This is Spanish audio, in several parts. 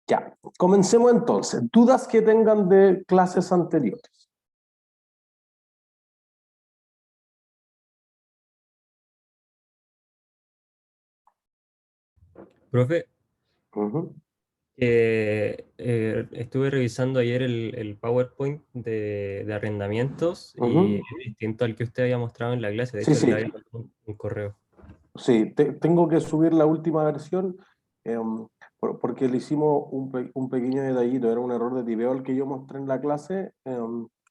Ya, comencemos entonces. Dudas que tengan de clases anteriores. Profe, Ujú, estuve revisando ayer el PowerPoint de arrendamientos y ujú. es distinto al que usted había mostrado en la clase. De Sí, hecho, le sí, había mandado un correo. sí. Tengo que subir la última versión porque le hicimos un pequeño detallito. Era un error de tipeo el que yo mostré en la clase.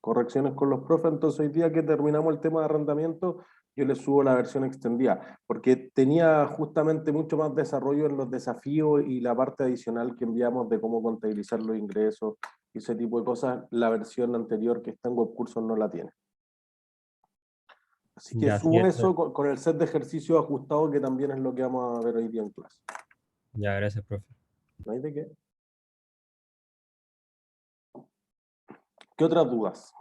Correcciones con los profes. Entonces, hoy día que terminamos el tema de arrendamiento, yo le subo la versión extendida, porque tenía justamente mucho más desarrollo en los desafíos y la parte adicional que enviamos de cómo contabilizar los ingresos y ese tipo de cosas. La versión anterior que está en webcursos no la tiene. Así que Ya, sí, subo eso con el set de ejercicios ajustado, que también es lo que vamos a ver hoy día en clase. ya, gracias, profe. ¿No hay de qué? ¿Qué otras dudas?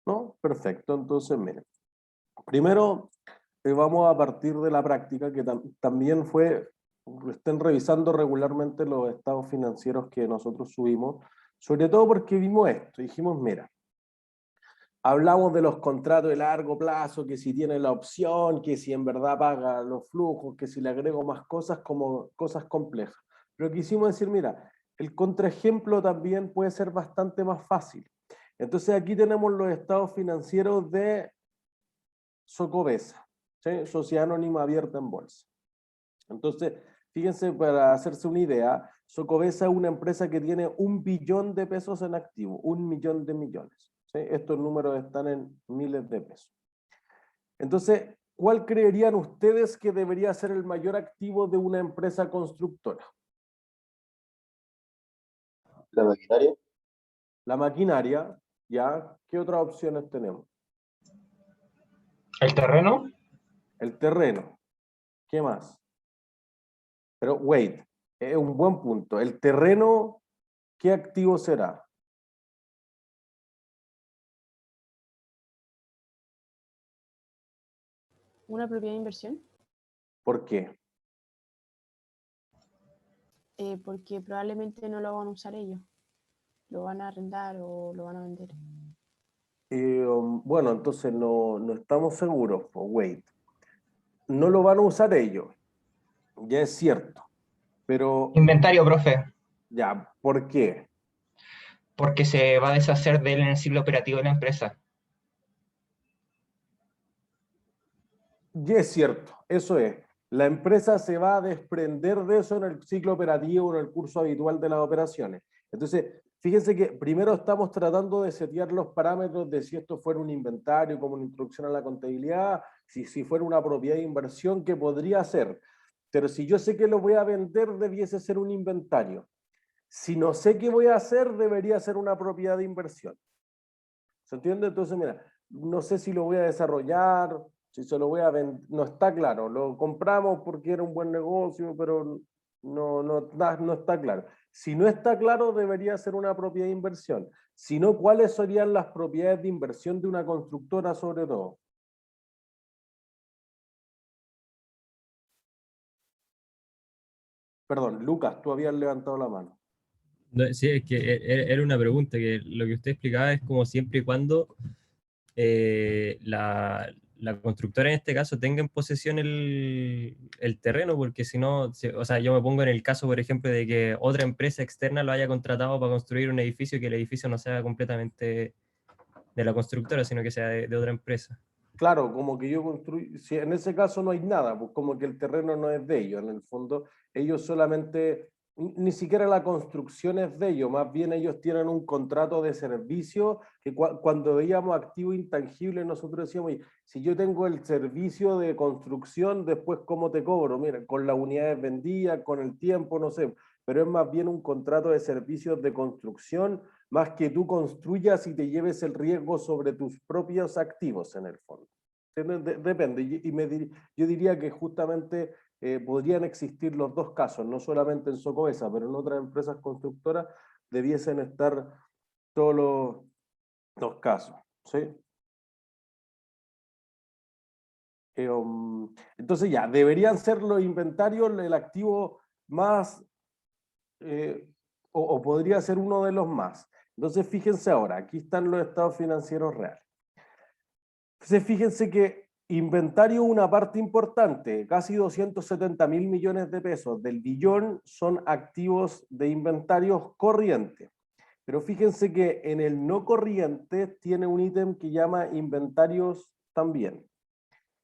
¿No? Perfecto. Entonces, miren. Primero, vamos a partir de la práctica, que también fue, estén revisando regularmente los estados financieros que nosotros subimos, sobre todo porque vimos esto. Dijimos, mira, hablamos de los contratos de largo plazo, que si tiene la opción, que si en verdad paga los flujos, que si le agrego más cosas como cosas complejas. Pero quisimos decir, mira, el contraejemplo también puede ser bastante más fácil. Entonces aquí tenemos los estados financieros de Socobesa, ¿sí? Sociedad Anónima Abierta en Bolsa. Entonces, fíjense, para hacerse una idea, Socobesa es una empresa que tiene 1 billón de pesos en activo, 1 millón de millones. ¿Sí? Estos números están en miles de pesos. Entonces, ¿cuál creerían ustedes que debería ser el mayor activo de una empresa constructora? La maquinaria, La maquinaria, ¿ya? ¿Qué otras opciones tenemos? ¿El terreno? El terreno. ¿Qué más? Pero, wait, es un buen punto. El terreno, ¿qué activo será? Una propiedad de inversión, ¿Por qué? porque probablemente no lo van a usar ellos, lo van a arrendar o lo van a vender. Bueno, entonces no estamos seguros. Pues, wait, no lo van a usar ellos, ya es cierto, pero Inventario, profe, ya, ¿por qué? porque se va a deshacer de él en el ciclo operativo de la empresa. Ya es cierto, eso es. La empresa se va a desprender de eso en el ciclo operativo, en el curso habitual de las operaciones. Entonces, fíjense que primero estamos tratando de setear los parámetros de si esto fuera un inventario, como una introducción a la contabilidad, si fuera una propiedad de inversión, que podría ser. Pero si yo sé que lo voy a vender, debiese ser un inventario. Si no sé qué voy a hacer, debería ser una propiedad de inversión. ¿Se entiende? Entonces, mira, no sé si lo voy a desarrollar, si se lo voy a vender, no está claro. Lo compramos porque era un buen negocio, pero no está claro. Si no está claro, debería ser una propiedad de inversión. Si no, ¿cuáles serían las propiedades de inversión de una constructora sobre todo? Perdón, Lucas, tú habías levantado la mano. No, sí, es que era una pregunta, que lo que usted explicaba es como siempre y cuando la constructora en este caso tenga en posesión el terreno, porque si no, o sea, yo me pongo en el caso, por ejemplo, de que otra empresa externa lo haya contratado para construir un edificio y que el edificio no sea completamente de la constructora, sino que sea de otra empresa. Claro, como que yo construyo, si en ese caso no hay nada, pues como que el terreno no es de ellos, en el fondo, ellos solamente, ni siquiera la construcción es de ellos, más bien ellos tienen un contrato de servicio que cuando veíamos activo intangible nosotros decíamos, "Oye, si yo tengo el servicio de construcción, después ¿cómo te cobro? Mira, con las unidades vendidas, con el tiempo, no sé, pero es más bien un contrato de servicios de construcción más que tú construyas y te lleves el riesgo sobre tus propios activos en el fondo. Depende, yo diría que justamente podrían existir los dos casos, no solamente en Socobesa, pero en otras empresas constructoras debiesen estar todos los casos, ¿sí? Entonces ya, deberían ser los inventarios el activo más, o podría ser uno de los más. Entonces fíjense ahora, aquí están los estados financieros reales. Entonces fíjense que inventario una parte importante, casi 270.000 millones de pesos del billón son activos de inventarios corrientes. Pero fíjense que en el no corriente tiene un ítem que llama inventarios también.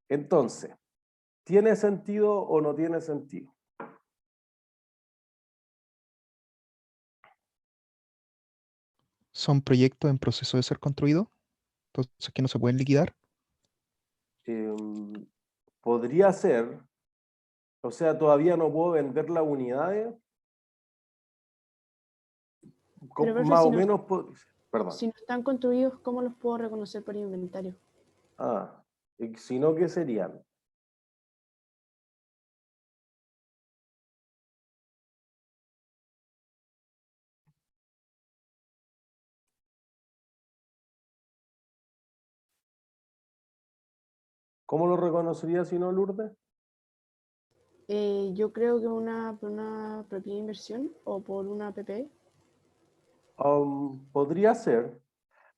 Entonces, ¿tiene sentido o no tiene sentido? Son proyectos en proceso de ser construidos, entonces que no se pueden liquidar. Podría ser, o sea, todavía no puedo vender las unidades. Pero, profe, Más si o no, menos, perdón. si no están construidos, ¿cómo los puedo reconocer por inventario? Si no, ¿qué serían? ¿Cómo lo reconocería si no, Lourdes? Yo creo que por una propiedad de inversión o por una PPE. Podría ser,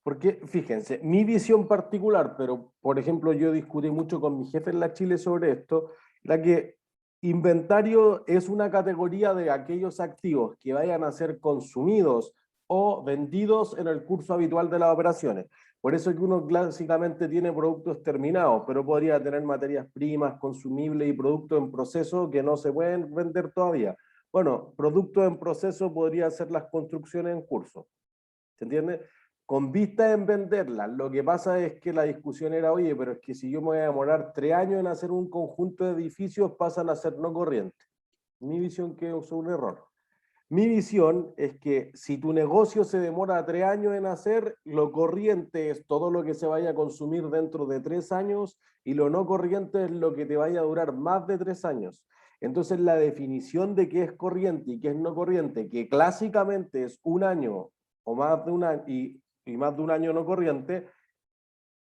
porque fíjense, mi visión particular, pero por ejemplo yo discutí mucho con mi jefe en la Chile sobre esto, la que inventario es una categoría de aquellos activos que vayan a ser consumidos o vendidos en el curso habitual de las operaciones. Por eso es que uno clásicamente tiene productos terminados, pero podría tener materias primas, consumibles y productos en proceso que no se pueden vender todavía. Bueno, productos en proceso podría ser las construcciones en curso. ¿Se entiende? Con vista en venderlas. Lo que pasa es que la discusión era, oye, pero es que si yo me voy a demorar 3 años en hacer un conjunto de edificios, pasan a ser no corrientes. Mi visión que es un error. Mi visión es que si tu negocio se demora 3 años en hacer, lo corriente es todo lo que se vaya a consumir dentro de 3 años y lo no corriente es lo que te vaya a durar más de 3 años. Entonces la definición de qué es corriente y qué es no corriente, que clásicamente es un año o más de un año y más de un año no corriente,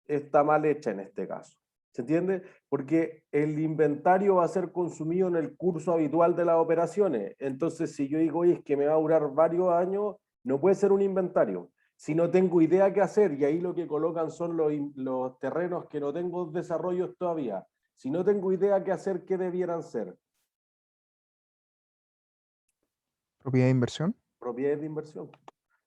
está mal hecha en este caso. ¿Se entiende? Porque el inventario va a ser consumido en el curso habitual de las operaciones. Entonces, si yo digo, oye, es que me va a durar varios años, no puede ser un inventario. Si no tengo idea qué hacer, y ahí lo que colocan son los terrenos que no tengo desarrollos todavía. Si no tengo idea qué hacer, ¿qué debieran ser? Propiedad de inversión. Propiedades de inversión.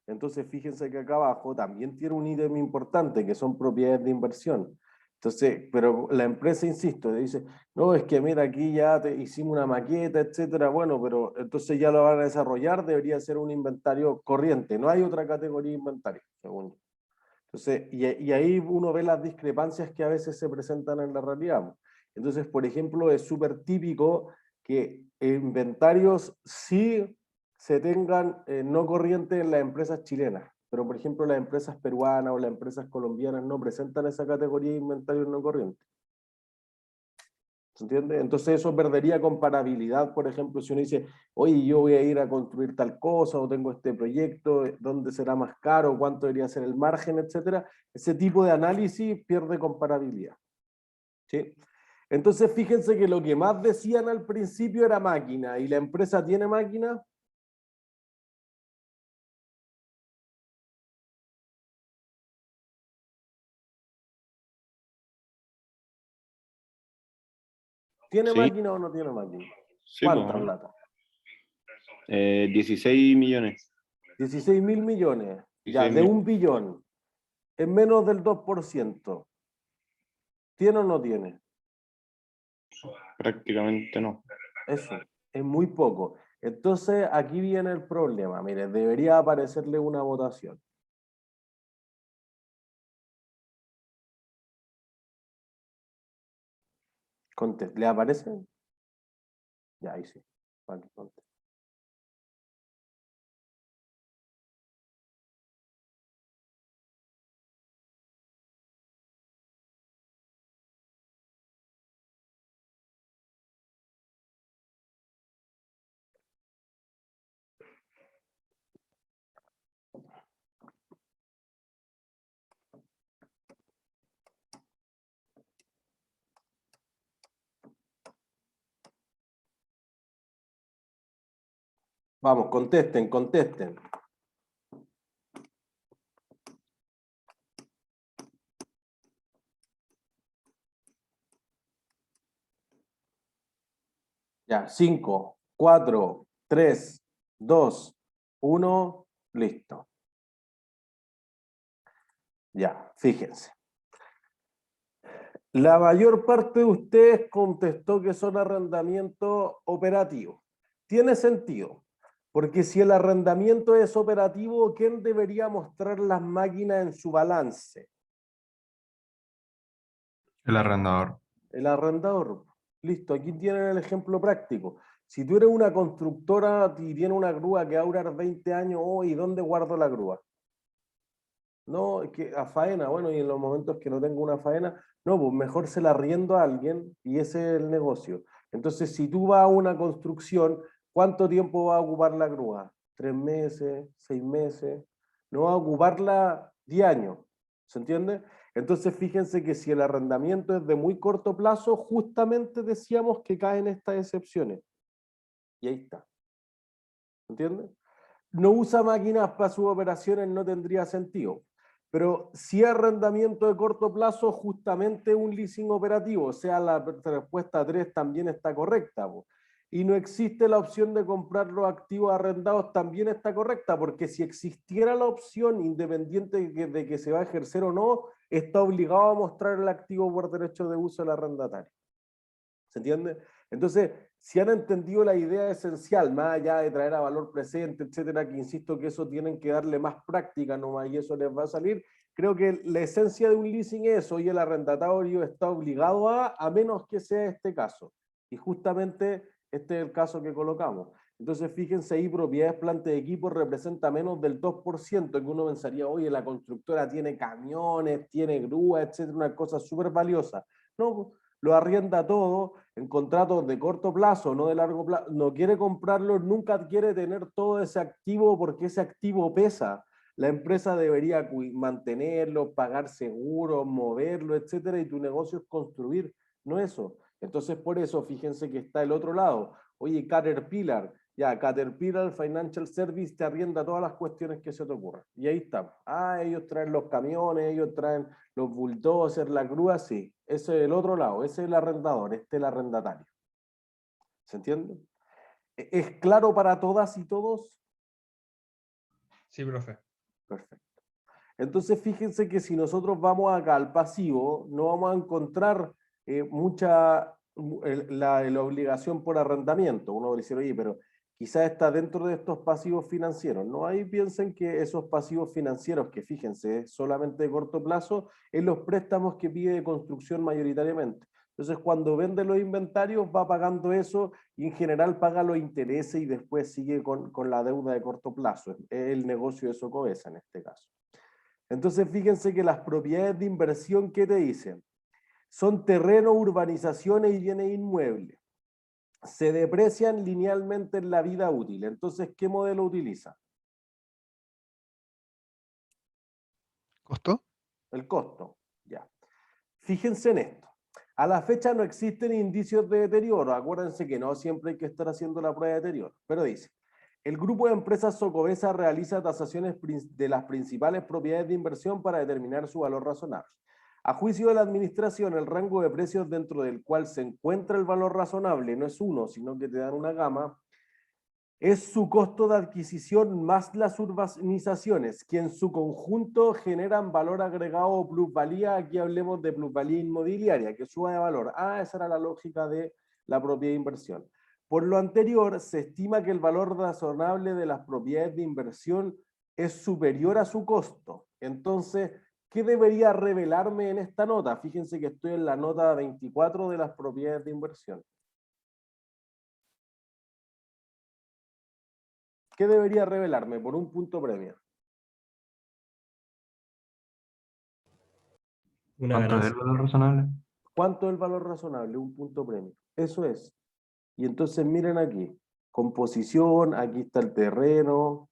Entonces, fíjense que acá abajo también tiene un ítem importante, que son propiedades de inversión. Entonces, pero la empresa, insisto, dice, no, es que mira, aquí ya hicimos una maqueta, etcétera. Bueno, pero entonces ya lo van a desarrollar, debería ser un inventario corriente. No hay otra categoría de inventario, según yo. Entonces, y ahí uno ve las discrepancias que a veces se presentan en la realidad. Entonces, por ejemplo, es súper típico que inventarios sí se tengan no corrientes en las empresas chilenas, pero por ejemplo las empresas peruanas o las empresas colombianas no presentan esa categoría de inventarios no corrientes. ¿Se entiende? Entonces eso perdería comparabilidad, por ejemplo, si uno dice, oye, yo voy a ir a construir tal cosa o tengo este proyecto, ¿dónde será más caro? ¿Cuánto debería ser el margen? Etcétera. Ese tipo de análisis pierde comparabilidad. ¿Sí? Entonces fíjense que lo que más decían al principio era máquina, y la empresa tiene máquina. ¿Tiene Sí, máquina o no tiene máquina? sí, ¿Cuánta pues, plata? 16 millones. 16.000 millones, ya, 16 de mil- 1 billón, es menos del 2%. ¿Tiene o no tiene? prácticamente no. Eso, es muy poco. Entonces, aquí viene el problema. Mire, debería aparecerle una votación. ¿Le aparece? Ya, ahí sí. Vale, conteste. Vamos, contesten, contesten. Ya, 5, 4, 3, 2, 1, listo. Ya, fíjense. La mayor parte de ustedes contestó que son arrendamientos operativos. Tiene sentido, porque si el arrendamiento es operativo, ¿quién debería mostrar las máquinas en su balance? El arrendador. El arrendador. Listo, aquí tienen el ejemplo práctico. Si tú eres una constructora y tienes una grúa que va a durar 20 años, oh, ¿y dónde guardo la grúa? No, es que a faena, bueno, y en los momentos que no tengo una faena, no, pues mejor se la arriendo a alguien y ese es el negocio. Entonces, si tú vas a una construcción, ¿cuánto tiempo va a ocupar la grúa? 3 meses, 6 meses, no va a ocuparla 10 años, ¿se entiende? Entonces, fíjense que si el arrendamiento es de muy corto plazo, justamente decíamos que caen estas excepciones. Y ahí está. ¿Entiendes? No usa máquinas para sus operaciones, no tendría sentido. Pero si arrendamiento de corto plazo, justamente un leasing operativo, o sea, la respuesta 3 también está correcta. Po. Y no existe la opción de comprar los activos arrendados, también está correcta, porque si existiera la opción, independiente de que se va a ejercer o no, está obligado a mostrar el activo por derecho de uso del arrendatario. ¿Se entiende? Entonces, si han entendido la idea esencial, más allá de traer a valor presente, etcétera, que insisto que eso tienen que darle más práctica nomás y eso les va a salir, creo que la esencia de un leasing es eso y el arrendatario está obligado a menos que sea este caso. Y justamente este es el caso que colocamos. Entonces, fíjense ahí, propiedades, planta de equipo representa menos del 2%, que uno pensaría, oye, la constructora tiene camiones, tiene grúas, etcétera, una cosa súper valiosa. No, lo arrienda todo en contratos de corto plazo, no de largo plazo, no quiere comprarlo, nunca quiere tener todo ese activo porque ese activo pesa. La empresa debería mantenerlo, pagar seguros, moverlo, etcétera, y tu negocio es construir, no eso. Entonces, por eso, fíjense que está el otro lado. Oye, Caterpillar, ya, Caterpillar Financial Service te arrienda todas las cuestiones que se te ocurran. Y ahí está. Ah, ellos traen los camiones, ellos traen los bulldozers, las grúas, sí. Ese es el otro lado, ese es el arrendador, este es el arrendatario. ¿Se entiende? ¿Es claro para todas y todos? Sí, profe. Perfecto. Entonces, fíjense que si nosotros vamos acá al pasivo, no vamos a encontrar la obligación por arrendamiento. Uno va a decir, oye, pero quizás está dentro de estos pasivos financieros. No, ahí piensen que esos pasivos financieros, que fíjense, es solamente de corto plazo, es los préstamos que pide de construcción mayoritariamente. Entonces, cuando vende los inventarios, va pagando eso y en general paga los intereses y después sigue con la deuda de corto plazo. Es el negocio de Socobesa en este caso. Entonces, fíjense que las propiedades de inversión, ¿qué te dicen? Son terrenos, urbanizaciones y bienes inmuebles. Se deprecian linealmente en la vida útil. Entonces, ¿qué modelo utiliza? ¿Costo? El costo. Ya. Fíjense en esto. A la fecha no existen indicios de deterioro. Acuérdense que no siempre hay que estar haciendo la prueba de deterioro. Pero dice, el grupo de empresas Socobesa realiza tasaciones de las principales propiedades de inversión para determinar su valor razonable. A juicio de la administración, el rango de precios dentro del cual se encuentra el valor razonable no es uno, sino que te dan una gama, es su costo de adquisición más las urbanizaciones, que en su conjunto generan valor agregado o plusvalía. Aquí hablemos de plusvalía inmobiliaria, que suba de valor. Ah, esa era la lógica de la propiedad de inversión. Por lo anterior, se estima que el valor razonable de las propiedades de inversión es superior a su costo. Entonces, ¿qué debería revelarme en esta nota? Fíjense que estoy en la nota 24 de las propiedades de inversión. ¿Qué debería revelarme por un punto premio? Una ¿Cuánto es ganancia. el valor razonable? ¿Cuánto es el valor razonable? Un punto premio. Eso es. Y entonces miren aquí. Composición, aquí está el terreno,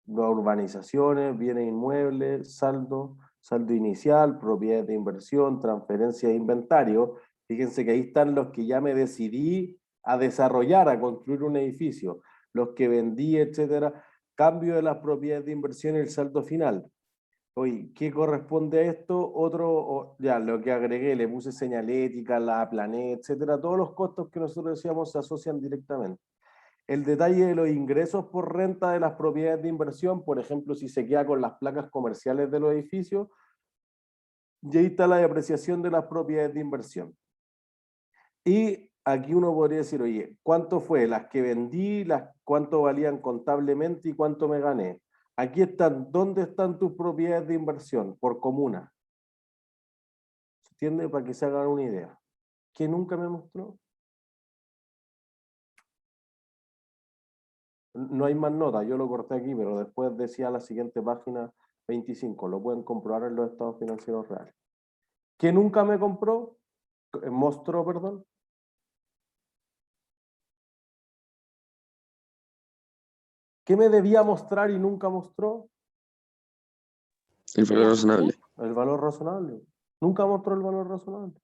las urbanizaciones, bienes inmuebles, saldo, saldo inicial, propiedades de inversión, transferencia de inventario. Fíjense que ahí están los que ya me decidí a desarrollar, a construir un edificio. los que vendí, etcétera, cambio de las propiedades de inversión y el saldo final. Oye, ¿qué corresponde a esto? Ya, lo que agregué, le puse señalética, la plané, etcétera, todos los costos que nosotros decíamos se asocian directamente. El detalle de los ingresos por renta de las propiedades de inversión, por ejemplo, si se queda con las placas comerciales de los edificios, y ahí está la depreciación de las propiedades de inversión. Y aquí uno podría decir, oye, ¿cuánto fue? Las que vendí, cuánto valían contablemente y cuánto me gané. Aquí están, ¿dónde están tus propiedades de inversión? Por comuna. ¿Se entiende? Para que se hagan una idea. ¿Quién nunca me mostró? No hay más notas, yo lo corté aquí, pero después decía la siguiente página 25, lo pueden comprobar en los estados financieros reales. ¿Quién nunca me compró? Mostró, perdón. ¿Qué me debía mostrar y nunca mostró? El valor razonable. El valor razonable. Nunca mostró el valor razonable.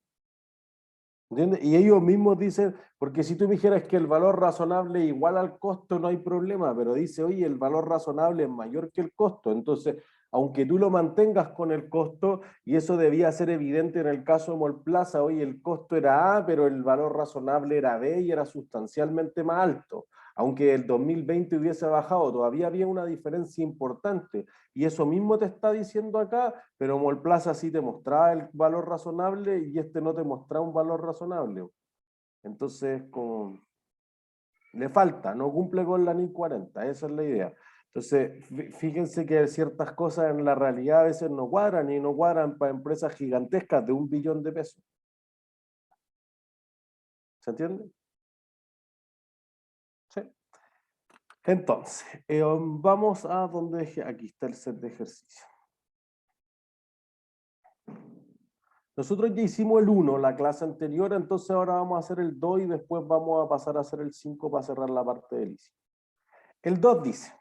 ¿Entiendes? Y ellos mismos dicen, porque si tú me dijeras que el valor razonable es igual al costo, no hay problema, pero dice, oye, el valor razonable es mayor que el costo. Entonces, aunque tú lo mantengas con el costo, y eso debía ser evidente en el caso de Mallplaza, oye, el costo era A, pero el valor razonable era B y era sustancialmente más alto. Aunque el 2020 hubiese bajado, todavía había una diferencia importante. Y eso mismo te está diciendo acá, pero Mallplaza sí te mostraba el valor razonable y este no te mostraba un valor razonable. Entonces, le falta, no cumple con la NIC 40, esa es la idea. Entonces, fíjense que ciertas cosas en la realidad a veces no cuadran y no cuadran para empresas gigantescas de 1 billón de pesos. ¿Se entiende? Sí. Entonces, vamos a donde dejé, aquí está el set de ejercicio. Nosotros ya hicimos el 1, la clase anterior, entonces ahora vamos a hacer el 2 y después vamos a pasar a hacer el 5 para cerrar la parte del leasing. El 2 dice,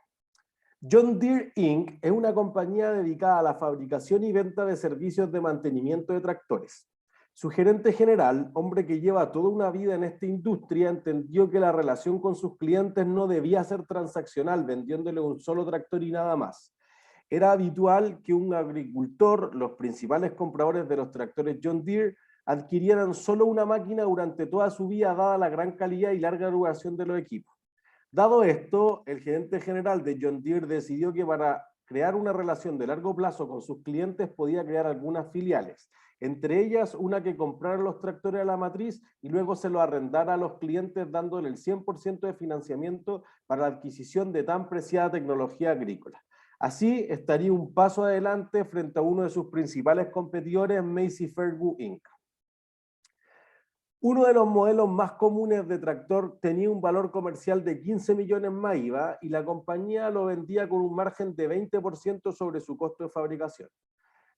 John Deere Inc. es una compañía dedicada a la fabricación y venta de servicios de mantenimiento de tractores. Su gerente general, hombre que lleva toda una vida en esta industria, entendió que la relación con sus clientes no debía ser transaccional, vendiéndole un solo tractor y nada más. Era habitual que un agricultor, los principales compradores de los tractores John Deere, adquirieran solo una máquina durante toda su vida, dada la gran calidad y larga duración de los equipos. Dado esto, el gerente general de John Deere decidió que para crear una relación de largo plazo con sus clientes podía crear algunas filiales, entre ellas una que comprara los tractores a la matriz y luego se los arrendara a los clientes dándole el 100% de financiamiento para la adquisición de tan preciada tecnología agrícola. Así estaría un paso adelante frente a uno de sus principales competidores, Massey Ferguson Inc. Uno de los modelos más comunes de tractor tenía un valor comercial de 15 millones más IVA y la compañía lo vendía con un margen de 20% sobre su costo de fabricación.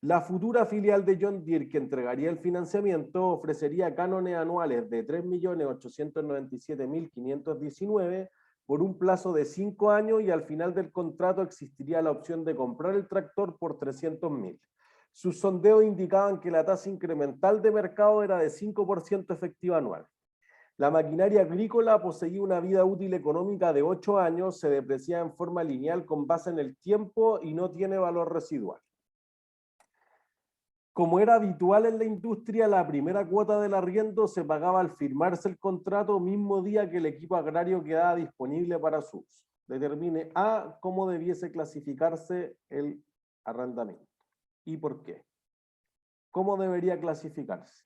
La futura filial de John Deere que entregaría el financiamiento ofrecería cánones anuales de 3.897.519 por un plazo de 5 años y al final del contrato existiría la opción de comprar el tractor por 300.000. Sus sondeos indicaban que la tasa incremental de mercado era de 5% efectiva anual. La maquinaria agrícola poseía una vida útil económica de 8 años, se deprecia en forma lineal con base en el tiempo y no tiene valor residual. Como era habitual en la industria, la primera cuota del arriendo se pagaba al firmarse el contrato mismo día que el equipo agrario quedaba disponible para su uso. Determine A, cómo debiese clasificarse el arrendamiento. ¿Y por qué? ¿Cómo debería clasificarse?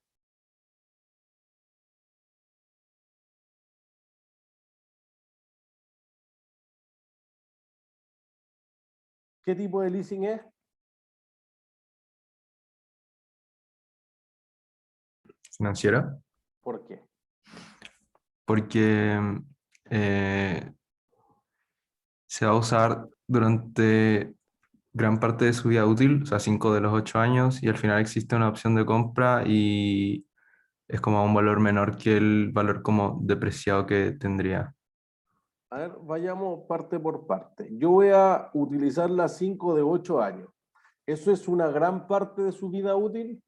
¿Qué tipo de leasing es? Financiera, ¿Por qué? porque se va a usar durante gran parte de su vida útil, o sea, 5 de los 8 años, y al final existe una opción de compra y es como a un valor menor que el valor como depreciado que tendría. A ver, vayamos parte por parte. Yo voy a utilizar las 5 de 8 años. ¿Eso es una gran parte de su vida útil?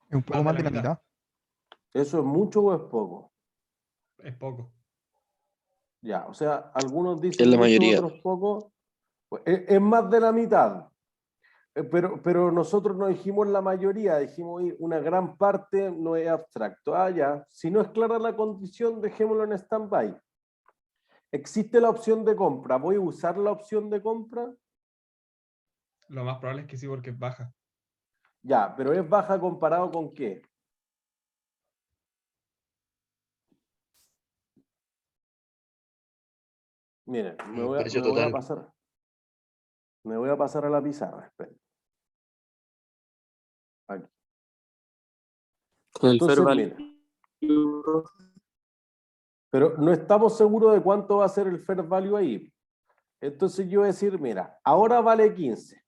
Es un poco más de la mitad. ¿Eso es mucho o es poco? Es poco. Ya, o sea, algunos dicen Es la mucho, mayoría. otros poco. Pues, es más de la mitad. Pero nosotros no dijimos la mayoría, dijimos "Oye, una gran parte no es abstracto". Ah, ya. Si no es clara la condición, dejémoslo en stand-by. ¿Existe la opción de compra? ¿Voy a usar la opción de compra? Lo más probable es que sí, porque es baja. Ya, pero ¿es baja comparado con qué? Miren, me voy a pasar. Me voy a pasar a la pizarra, esperen. Aquí. Con el Entonces, fair value. miren, pero no estamos seguros de cuánto va a ser el fair value ahí. Entonces yo voy a decir, mira, ahora vale 15.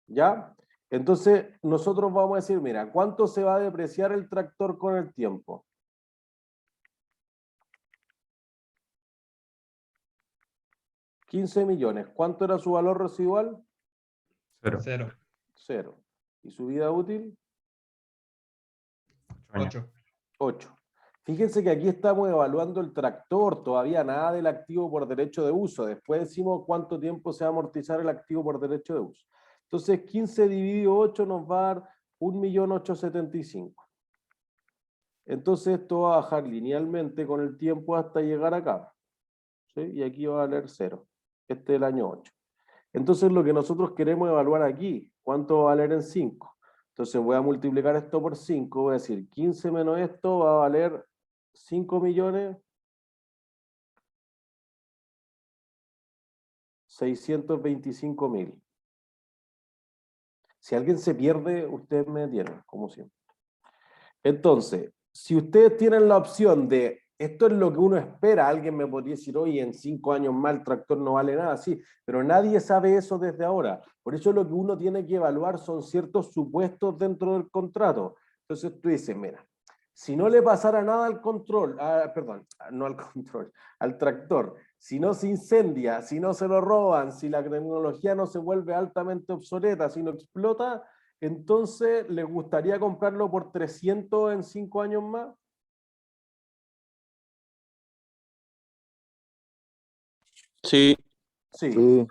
¿Ya? Entonces nosotros vamos a decir, mira, ¿cuánto se va a depreciar el tractor con el tiempo? $15 millones. ¿Cuánto era su valor residual? 0. 0. 0. ¿Y su vida útil? 8. 8. Fíjense que aquí estamos evaluando el tractor, todavía nada del activo por derecho de uso. Después decimos cuánto tiempo se va a amortizar el activo por derecho de uso. Entonces 15 dividido 8 nos va a dar 1.875.000. Entonces esto va a bajar linealmente con el tiempo hasta llegar acá. ¿Sí? Y aquí va a valer 0. Este es el año 8. Entonces lo que nosotros queremos evaluar aquí, ¿cuánto va a valer en 5? Entonces voy a multiplicar esto por 5, voy a decir 15 menos esto va a valer 5.625.000. Si alguien se pierde, ustedes me tienen, como siempre. Entonces, si ustedes tienen la opción de, esto es lo que uno espera, alguien me podría decir, oye, en 5 años más el tractor no vale nada, sí, pero nadie sabe eso desde ahora. Por eso lo que uno tiene que evaluar son ciertos supuestos dentro del contrato. Entonces tú dices, mira, si no le pasara nada al control, perdón, no al control, al tractor, si no se incendia, si no se lo roban, si la tecnología no se vuelve altamente obsoleta, si no explota, entonces, ¿les gustaría comprarlo por 300 en 5 años más? Sí. Sí. Sí.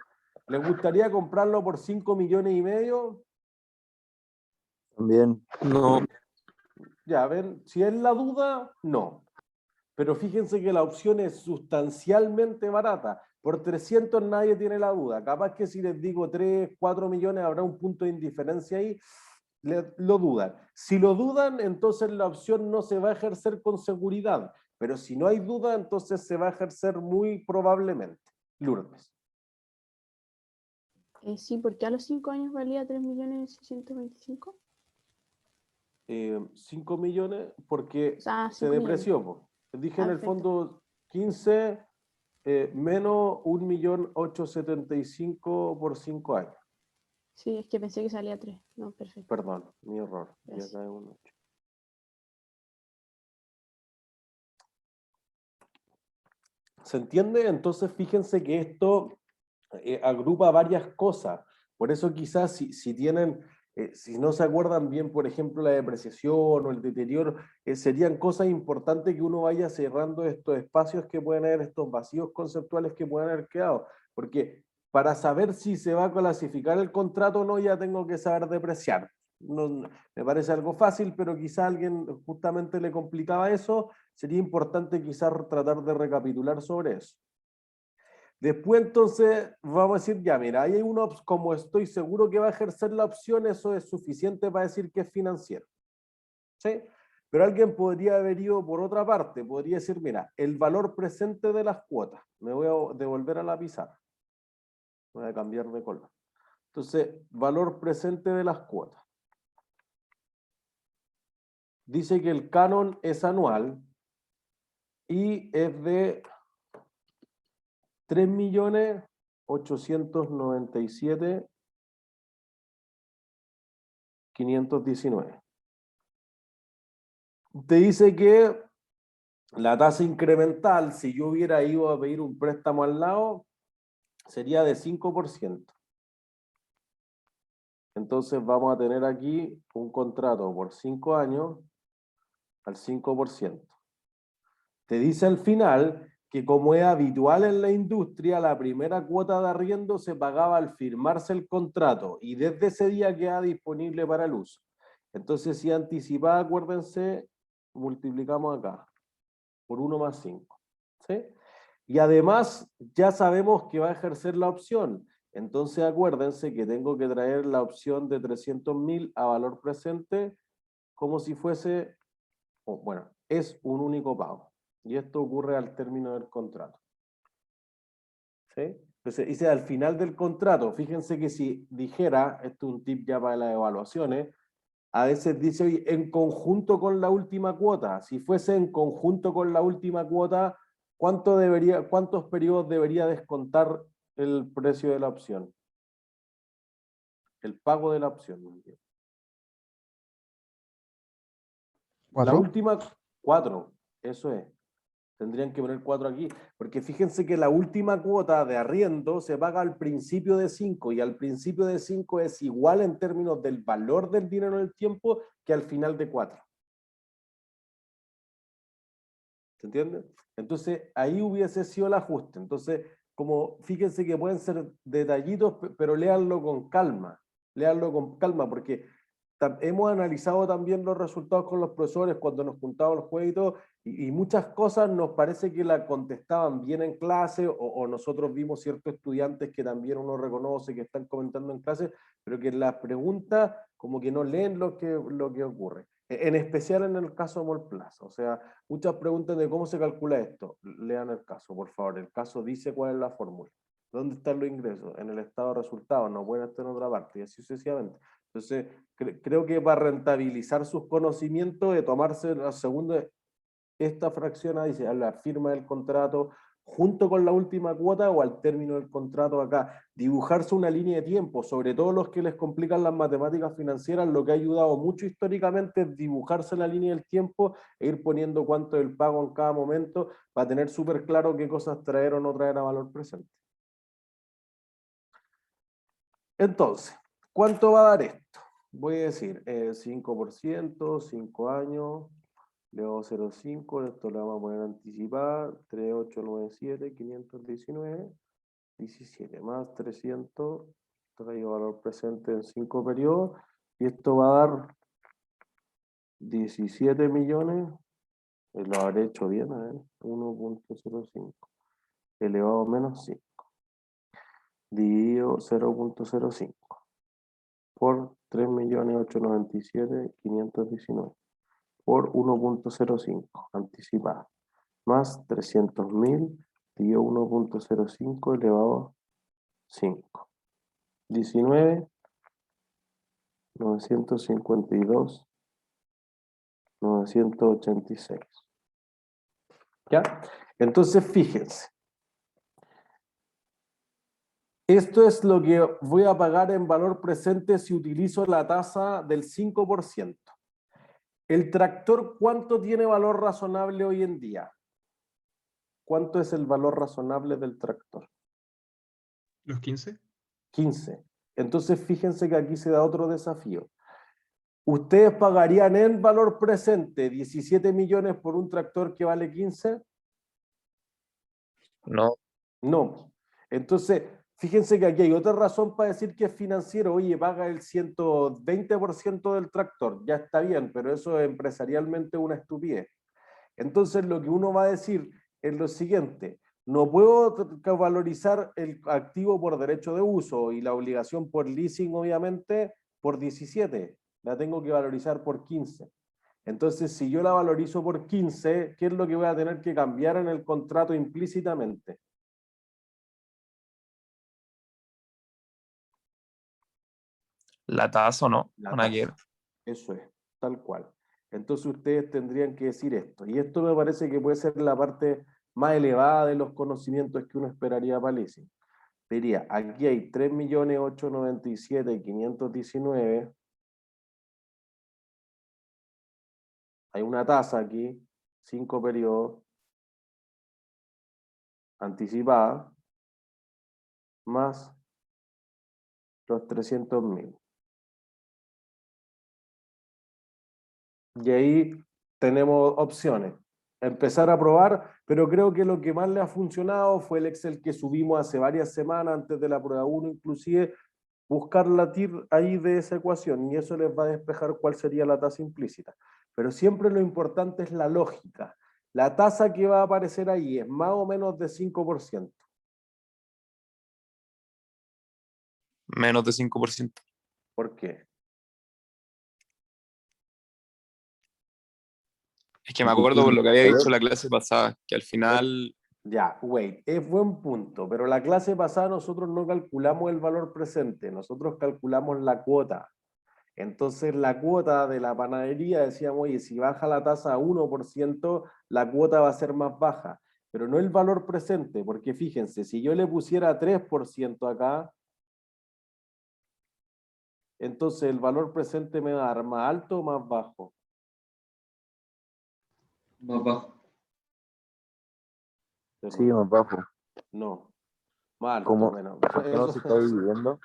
¿Les gustaría comprarlo por 5,5 millones? También. No. Ya, ven, si es la duda, no. Pero fíjense que la opción es sustancialmente barata. Por 300 nadie tiene la duda. Capaz que si les digo 3, 4 millones habrá un punto de indiferencia ahí, lo dudan. Si lo dudan, entonces la opción no se va a ejercer con seguridad. Pero si no hay duda, entonces se va a ejercer muy probablemente. Lourdes. Sí, porque a los 5 años valía 3.625.000. 5 millones porque O sea, se 5 millones. depreció. Po. Dije en el Perfecto. fondo 15 menos 1.875.000 por 5 años. Sí, es que pensé que salía 3. No, perfecto. Perdón, mi error. Y Gracias. acá es un 8. ¿Se entiende? Entonces fíjense que esto agrupa varias cosas. Por eso quizás si tienen, si no se acuerdan bien, por ejemplo, la depreciación o el deterioro, serían cosas importantes que uno vaya cerrando estos espacios que pueden haber, estos vacíos conceptuales que pueden haber quedado. Porque para saber si se va a clasificar el contrato o no, ya tengo que saber depreciar. No, me parece algo fácil, pero quizá a alguien justamente le complicaba eso. Sería importante quizás tratar de recapitular sobre eso. Después entonces vamos a decir, ya mira, ahí hay una opción, como estoy seguro que va a ejercer la opción, eso es suficiente para decir que es financiero. ¿Sí? Pero alguien podría haber ido por otra parte, podría decir, mira, el valor presente de las cuotas, me voy a devolver a la pizarra, voy a cambiar de color. Entonces, valor presente de las cuotas. Dice que el canon es anual y es de 3.897.519. Te dice que la tasa incremental, si yo hubiera ido a pedir un préstamo al lado, sería de 5%. Entonces vamos a tener aquí un contrato por 5 años al 5%. Te dice al final que como es habitual en la industria, la primera cuota de arriendo se pagaba al firmarse el contrato y desde ese día queda disponible para el uso. Entonces, si anticipada, acuérdense, multiplicamos acá por 1 más 5. ¿Sí? Y además, ya sabemos que va a ejercer la opción. Entonces, acuérdense que tengo que traer la opción de 300.000 a valor presente como si fuese, bueno, es un único pago. Y esto ocurre al término del contrato. ¿Sí? Entonces, dice al final del contrato, fíjense que si dijera, esto es un tip ya para las evaluaciones, a veces dice, oye, en conjunto con la última cuota. Si fuese en conjunto con la última cuota, ¿cuántos periodos debería descontar el precio de la opción? El pago de la opción. La 4. última, 4, eso es. Tendrían que poner 4 aquí, porque fíjense que la última cuota de arriendo se paga al principio de 5 y al principio de 5 es igual en términos del valor del dinero en el tiempo que al final de 4. ¿Se entiende? Entonces ahí hubiese sido el ajuste. Entonces, como fíjense que pueden ser detallitos, pero léanlo con calma. Léanlo con calma, porque hemos analizado también los resultados con los profesores cuando nos juntábamos el jueves y todo, y muchas cosas nos parece que la contestaban bien en clase, o nosotros vimos ciertos estudiantes que también uno reconoce que están comentando en clase, pero que en las preguntas como que no leen lo que ocurre. En especial en el caso de Molplaza. O sea, muchas preguntas de cómo se calcula esto. Lean el caso, por favor. El caso dice cuál es la fórmula. ¿Dónde están los ingresos? En el estado de resultados, no pueden estar en otra parte, y así sucesivamente. Entonces, creo que para rentabilizar sus conocimientos, de tomarse la segunda, esta fracción dice, a la firma del contrato, junto con la última cuota o al término del contrato acá, dibujarse una línea de tiempo, sobre todo los que les complican las matemáticas financieras, lo que ha ayudado mucho históricamente es dibujarse la línea del tiempo e ir poniendo cuánto es el pago en cada momento para tener súper claro qué cosas traer o no traer a valor presente. Entonces, ¿cuánto va a dar esto? Voy a decir 5%, 5 años, le hago 0,5, esto lo vamos a poner anticipar, 3897, 519, 17 más 300, traigo valor presente en 5 periodos, y esto va a dar 17 millones, lo habré hecho bien, a ver, 1.05, elevado a menos 5, dividido 0.05. por 3.897.519 por 1.05 anticipada, más 300.000 dividido 1.05 elevado a 5. 19, 952, 986. ¿Ya? Entonces, fíjense. Esto es lo que voy a pagar en valor presente si utilizo la tasa del 5%. ¿El tractor cuánto tiene valor razonable hoy en día? ¿Cuánto es el valor razonable del tractor? ¿Los 15? 15. Entonces fíjense que aquí se da otro desafío. ¿Ustedes pagarían en valor presente 17 millones por un tractor que vale 15? No. No. Entonces, fíjense que aquí hay otra razón para decir que es financiero. Oye, paga el 120% del tractor. Ya está bien, pero eso es empresarialmente una estupidez. Entonces, lo que uno va a decir es lo siguiente. No puedo valorizar el activo por derecho de uso y la obligación por leasing, obviamente, por 17. La tengo que valorizar por 15. Entonces, si yo la valorizo por 15, ¿qué es lo que voy a tener que cambiar en el contrato implícitamente? La tasa o no. La Nada que ver. tasa. Eso es, tal cual. Entonces ustedes tendrían que decir esto. Y esto me parece que puede ser la parte más elevada de los conocimientos que uno esperaría para leasing. Diría, aquí hay 3.897.519. Hay una tasa aquí, 5 periodos, anticipada, más los 300.000. Y ahí tenemos opciones. Empezar a probar, pero creo que lo que más le ha funcionado fue el Excel que subimos hace varias semanas, antes de la prueba 1 inclusive, buscar la TIR ahí de esa ecuación, y eso les va a despejar cuál sería la tasa implícita. Pero siempre lo importante es la lógica. La tasa que va a aparecer ahí es más o menos de 5%. Menos de 5%. ¿Por qué? Es que me acuerdo por lo que había dicho la clase pasada, que al final, Ya, wait, es buen punto, pero la clase pasada nosotros no calculamos el valor presente, nosotros calculamos la cuota. Entonces la cuota de la panadería decíamos, oye, si baja la tasa a 1%, la cuota va a ser más baja, pero no el valor presente, porque fíjense, si yo le pusiera 3% acá, entonces el valor presente me va a dar más alto o más bajo. Más bajo. Sí, más bajo. No, más alto, ¿Cómo? menos. ¿Por qué no se está dividiendo?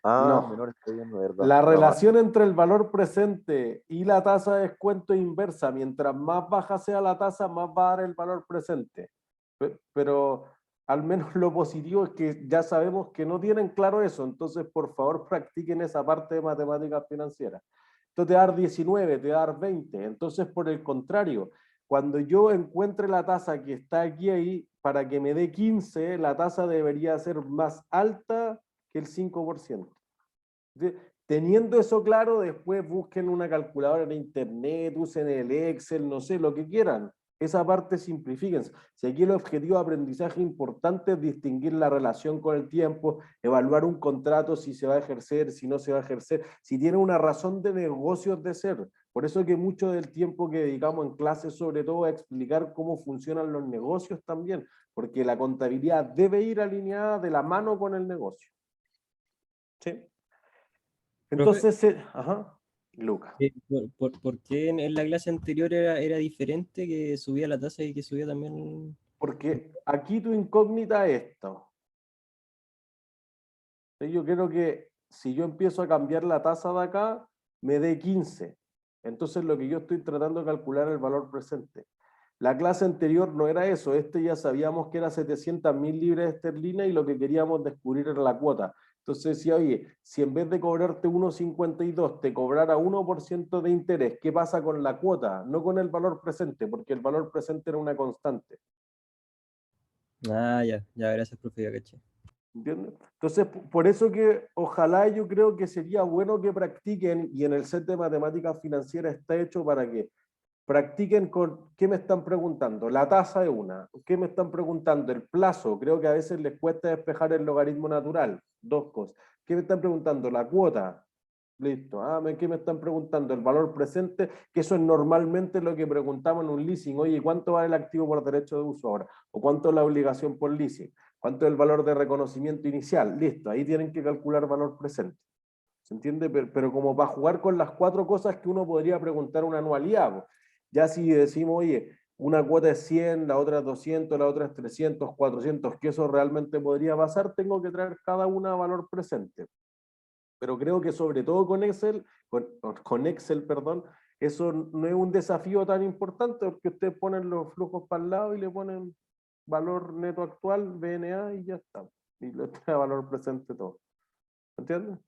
Ah, No. menor está dividiendo, ¿verdad? La No, relación entre el valor presente y la tasa de descuento es inversa. Mientras más baja sea la tasa, más va a dar el valor presente. Pero al menos lo positivo es que ya sabemos que no tienen claro eso. Entonces, por favor, practiquen esa parte de matemáticas financieras. Esto te va a dar 19, te va a dar 20. Entonces, por el contrario, cuando yo encuentre la tasa que está aquí ahí, para que me dé 15, la tasa debería ser más alta que el 5%. Teniendo eso claro, después busquen una calculadora en internet, usen el Excel, no sé, lo que quieran. Esa parte simplifíquense. Si aquí el objetivo de aprendizaje importante es distinguir la relación con el tiempo, evaluar un contrato, si se va a ejercer, si no se va a ejercer, si tiene una razón de negocios de ser. Por eso que mucho del tiempo que dedicamos en clases, sobre todo, a explicar cómo funcionan los negocios también, porque la contabilidad debe ir alineada de la mano con el negocio. ¿Sí? Entonces, ajá, Lucas. ¿Por qué en la clase anterior era diferente, que subía la tasa y que subía también? Porque aquí tu incógnita es esto. Yo creo que si yo empiezo a cambiar la tasa de acá, me dé 15. Entonces lo que yo estoy tratando de calcular es el valor presente. La clase anterior no era eso, ya sabíamos que era 700.000 libras esterlinas y lo que queríamos descubrir era la cuota. Entonces decía, oye, si en vez de cobrarte 1,52 te cobrara 1% de interés, ¿qué pasa con la cuota? No con el valor presente, porque el valor presente era una constante. Ah, ya, gracias, profe, ya caché. ¿Entiendes? Entonces, por eso que ojalá yo creo que sería bueno que practiquen, y en el set de matemáticas financieras está hecho para que practiquen con, ¿qué me están preguntando? La tasa de una. ¿Qué me están preguntando? El plazo. Creo que a veces les cuesta despejar el logaritmo natural. Dos cosas. ¿Qué me están preguntando? La cuota. Listo. ¿Qué me están preguntando? El valor presente, que eso es normalmente lo que preguntamos en un leasing. Oye, ¿cuánto vale el activo por derecho de uso ahora? ¿O cuánto es la obligación por leasing? ¿Cuánto es el valor de reconocimiento inicial? Listo. Ahí tienen que calcular valor presente. ¿Se entiende? Pero como para jugar con las cuatro cosas que uno podría preguntar una anualidad. Ya si decimos, oye, una cuota es 100, la otra es 200, la otra es 300, 400, que eso realmente podría pasar, tengo que traer cada una a valor presente. Pero creo que sobre todo con Excel, perdón, eso no es un desafío tan importante, porque ustedes ponen los flujos para el lado y le ponen valor neto actual, BNA, y ya está. Y lo trae a valor presente todo. ¿Entienden?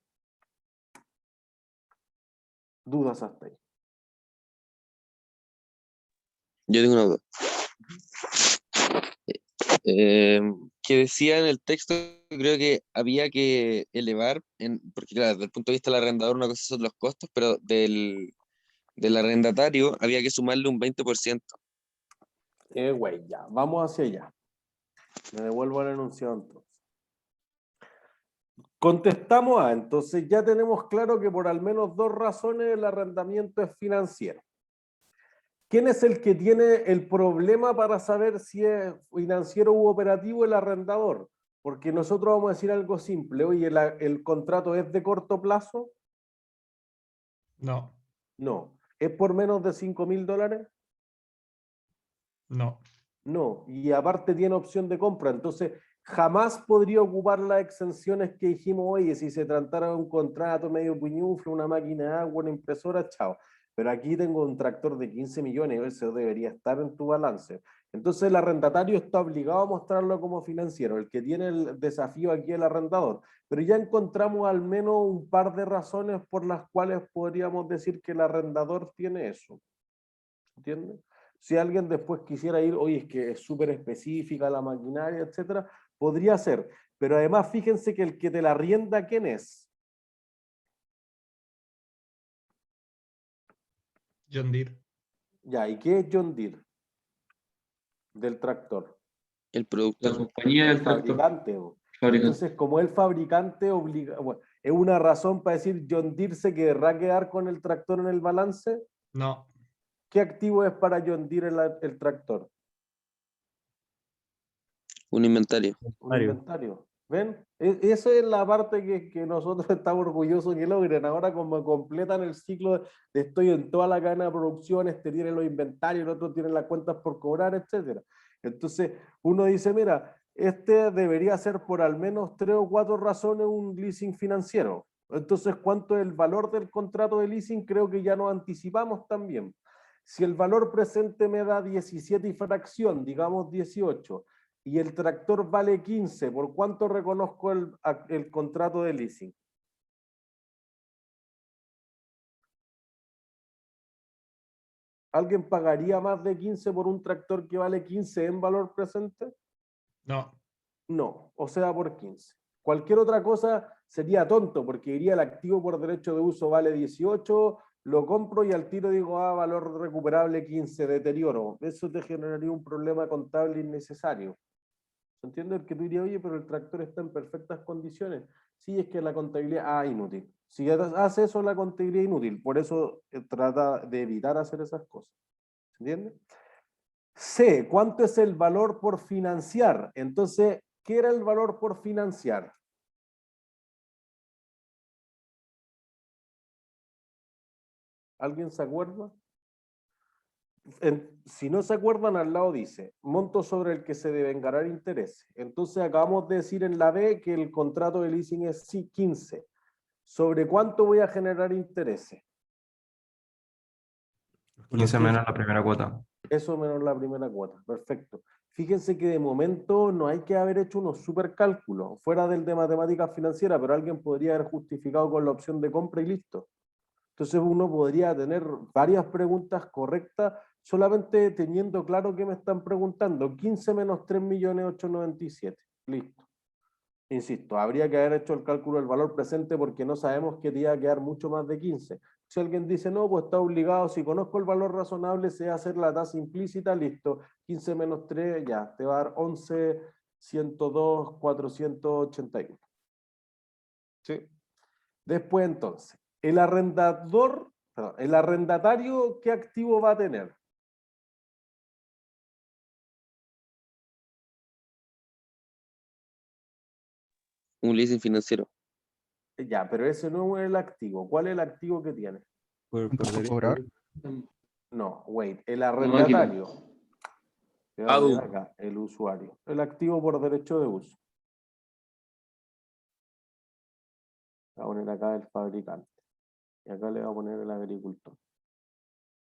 ¿Dudas hasta ahí? Yo tengo una duda. Que decía en el texto, creo que había que elevar, porque claro, desde el punto de vista del arrendador una cosa son los costos, pero del arrendatario había que sumarle un 20%. Güey, ya, vamos hacia allá. Me devuelvo al enunciado entonces. Contestamos A, entonces ya tenemos claro que por al menos dos razones el arrendamiento es financiero. ¿Quién es el que tiene el problema para saber si es financiero u operativo? El arrendador. Porque nosotros vamos a decir algo simple. Oye, ¿el contrato es de corto plazo? No, No. ¿Es por menos de $5.000? no. No. Y aparte tiene opción de compra. Entonces, jamás podría ocupar las exenciones que dijimos, oye, si se tratara de un contrato medio puñuflo, una máquina de agua, una impresora, chao. pero aquí tengo un tractor de 15 millones, eso debería estar en tu balance. Entonces el arrendatario está obligado a mostrarlo como financiero, el que tiene el desafío aquí es el arrendador. Pero ya encontramos al menos un par de razones por las cuales podríamos decir que el arrendador tiene eso. ¿Entiendes? Si alguien después quisiera ir, oye, es que es súper específica la maquinaria, etcétera, podría ser. Pero además, fíjense que el que te la arrienda, ¿quién es? John Deere. Ya, ¿y qué es John Deere? Del tractor. El La productor. compañía El del tractor. fabricante. Bo. Fabricante. Entonces, como el fabricante obliga, bueno, ¿es una razón para decir John Deere se querrá quedar con el tractor en el balance? No. ¿Qué activo es para John Deere el tractor? Un inventario. Un inventario. ¿Ven? Esa es la parte que nosotros estamos orgullosos que logren. Ahora como completan el ciclo de estoy en toda la cadena de producción, este tiene los inventarios, el otro tiene las cuentas por cobrar, etcétera. Entonces uno dice, mira, este debería ser por al menos 3 o 4 razones un leasing financiero. Entonces, ¿cuánto es el valor del contrato de leasing? Creo que ya nos anticipamos también. Si el valor presente me da 17 y fracción, digamos 18, y el tractor vale 15, ¿por cuánto reconozco el contrato de leasing? ¿Alguien pagaría más de 15 por un tractor que vale 15 en valor presente? No. No, o sea, por 15. Cualquier otra cosa sería tonto, porque diría el activo por derecho de uso vale 18, lo compro y al tiro digo, valor recuperable 15, deterioro. Eso te generaría un problema contable innecesario. ¿Se entiende? El que tú dirías, oye, pero el tractor está en perfectas condiciones. Sí, es que la contabilidad, inútil. Si hace eso, la contabilidad inútil. Por eso trata de evitar hacer esas cosas. ¿Se entiende? C, ¿cuánto es el valor por financiar? Entonces, ¿qué era el valor por financiar? ¿Alguien se acuerda? Si no se acuerdan, al lado dice, monto sobre el que se devengará interés. Entonces acabamos de decir en la B que el contrato de leasing es 15. ¿Sobre cuánto voy a generar intereses? 15 menos la primera cuota. Eso menos la primera cuota, perfecto. Fíjense que de momento no hay que haber hecho unos super cálculos, fuera del de matemáticas financieras, pero alguien podría haber justificado con la opción de compra y listo. Entonces uno podría tener varias preguntas correctas solamente teniendo claro qué me están preguntando. 15 menos 3.897.000. Listo. Insisto, habría que haber hecho el cálculo del valor presente porque no sabemos que te iba a quedar mucho más de 15. Si alguien dice, no, pues está obligado, si conozco el valor razonable, sé hacer la tasa implícita, listo. 15 menos 3, ya, te va a dar 11, 102, 481. ¿Sí? Después entonces, el arrendatario, ¿qué activo va a tener? Un leasing financiero. Ya, pero ese no es el activo. ¿Cuál es el activo que tiene? ¿Cuánto por cobrar? No, wait, el máquina. arrendatario. Te voy a poner Adu. acá, el usuario. El activo por derecho de uso. Voy a poner acá el fabricante. Y acá le voy a poner el agricultor.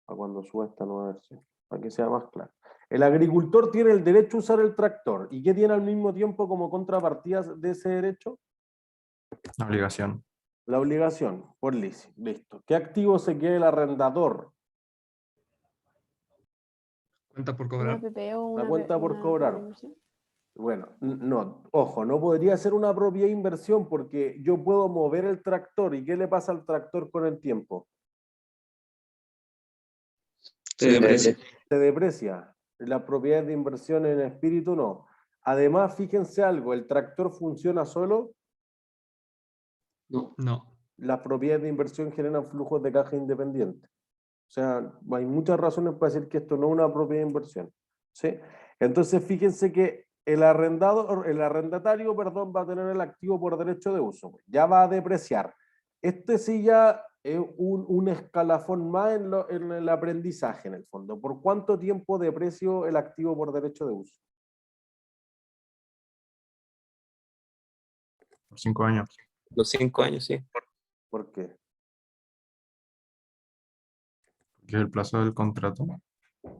Para cuando suba esta nueva versión. Para que sea más claro. El agricultor tiene el derecho a usar el tractor. ¿Y qué tiene al mismo tiempo como contrapartida de ese derecho? La obligación. La obligación por leasing. Listo. ¿Qué activo se queda el arrendador? Cuenta por ¿Una cobrar. PPO o La una, cuenta por una cobrar. inversión? Bueno, no, ojo, no podría ser una propia inversión porque yo puedo mover el tractor. ¿Y qué le pasa al tractor con el tiempo? Se deprecia. Se deprecia. La propiedad de inversión en espíritu no. Además, fíjense algo, ¿el tractor funciona solo? No. No. Las propiedades de inversión generan flujos de caja independientes. O sea, hay muchas razones para decir que esto no es una propiedad de inversión. ¿Sí? Entonces, fíjense que el arrendatario, perdón, va a tener el activo por derecho de uso. Ya va a depreciar. Este sí ya es un escalafón más en el aprendizaje, en el fondo. ¿Por cuánto tiempo deprecio el activo por derecho de uso? Por 5 años. Los 5 años, sí. ¿Por qué? que es el plazo del contrato.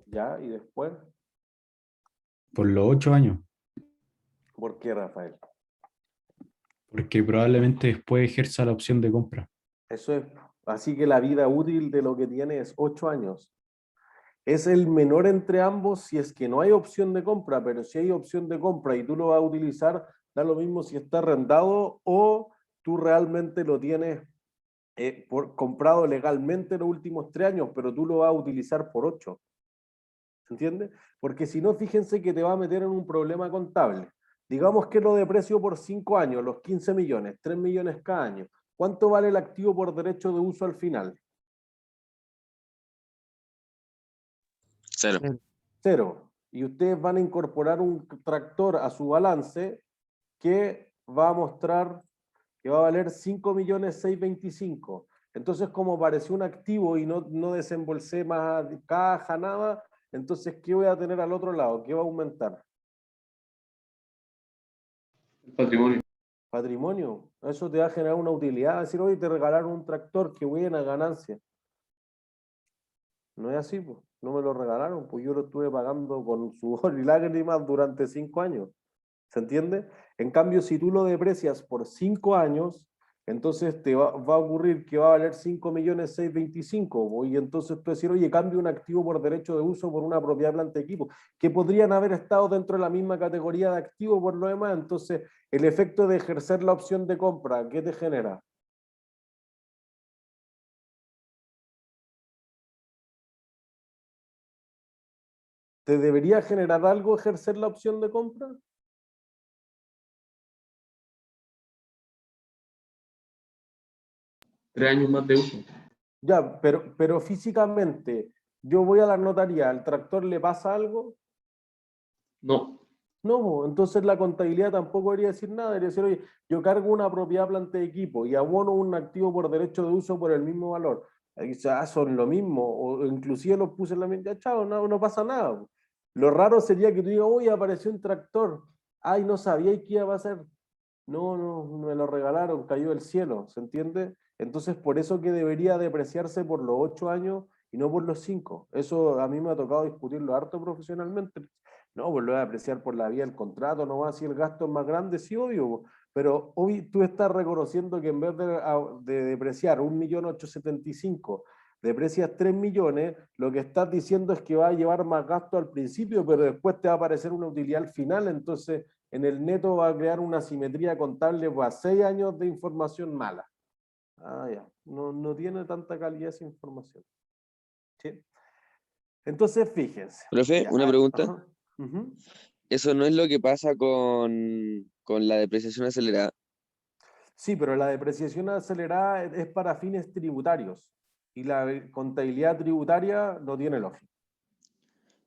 ¿Ya? Y después, Por los 8 años, ¿por qué, Rafael? porque probablemente después ejerza la opción de compra. Eso es, así que la vida útil de lo que tiene es 8 años. Es el menor entre ambos si es que no hay opción de compra, pero si hay opción de compra y tú lo vas a utilizar, da lo mismo si está arrendado o tú realmente lo tienes comprado legalmente los últimos 3 años, pero tú lo vas a utilizar por 8. ¿Se entiende? Porque si no, fíjense que te va a meter en un problema contable. Digamos que lo deprecio por 5 años, los 15 millones, 3 millones cada año. ¿Cuánto vale el activo por derecho de uso al final? 0. 0. Y ustedes van a incorporar un tractor a su balance que va a mostrar que va a valer 5.625.000. Entonces, como pareció un activo y no desembolsé más caja, nada, entonces, ¿qué voy a tener al otro lado? ¿Qué va a aumentar? Patrimonio. Patrimonio. Eso te va a generar una utilidad. Decir, oye, te regalaron un tractor, qué buena ganancia. No es así, pues. No me lo regalaron, pues yo lo estuve pagando con sudor y lágrimas durante 5 años. ¿Se entiende? En cambio, si tú lo deprecias por 5 años, entonces te va a ocurrir que va a valer 5.625.000, y entonces tú decir, oye, cambio un activo por derecho de uso por una propiedad, planta de equipo, que podrían haber estado dentro de la misma categoría de activo por lo demás. Entonces, el efecto de ejercer la opción de compra, ¿qué te genera? ¿Te debería generar algo ejercer la opción de compra? Tres años más de uso. Ya, pero físicamente, yo voy a la notaría, ¿al tractor le pasa algo? No. No, entonces la contabilidad tampoco debería decir nada, debería decir, oye, yo cargo una propiedad, planta de equipo y abono un activo por derecho de uso por el mismo valor. Ahí ya son lo mismo, o inclusive los puse en la mente, chao, no pasa nada. Lo raro sería que tú digas, oye, apareció un tractor, ay, no sabía qué iba a pasar. No, me lo regalaron, cayó del cielo, ¿se entiende? Entonces, por eso que debería depreciarse por los 8 años y no por los 5. Eso a mí me ha tocado discutirlo harto profesionalmente. No, pues lo voy a apreciar por la vía del contrato, no va, si el gasto es más grande, sí, obvio. Pero hoy tú estás reconociendo que en vez de depreciar 1.875.000, deprecias 3 millones, lo que estás diciendo es que va a llevar más gasto al principio, pero después te va a aparecer una utilidad al final. Entonces, en el neto va a crear una asimetría contable para 6 años de información mala. Ah, ya. No tiene tanta calidad esa información. ¿Sí? Entonces, fíjense. Profe, Ya, una pregunta. ajá. Ujú. ¿Eso no es lo que pasa con la depreciación acelerada? Sí, pero la depreciación acelerada es para fines tributarios y la contabilidad tributaria no tiene lógica.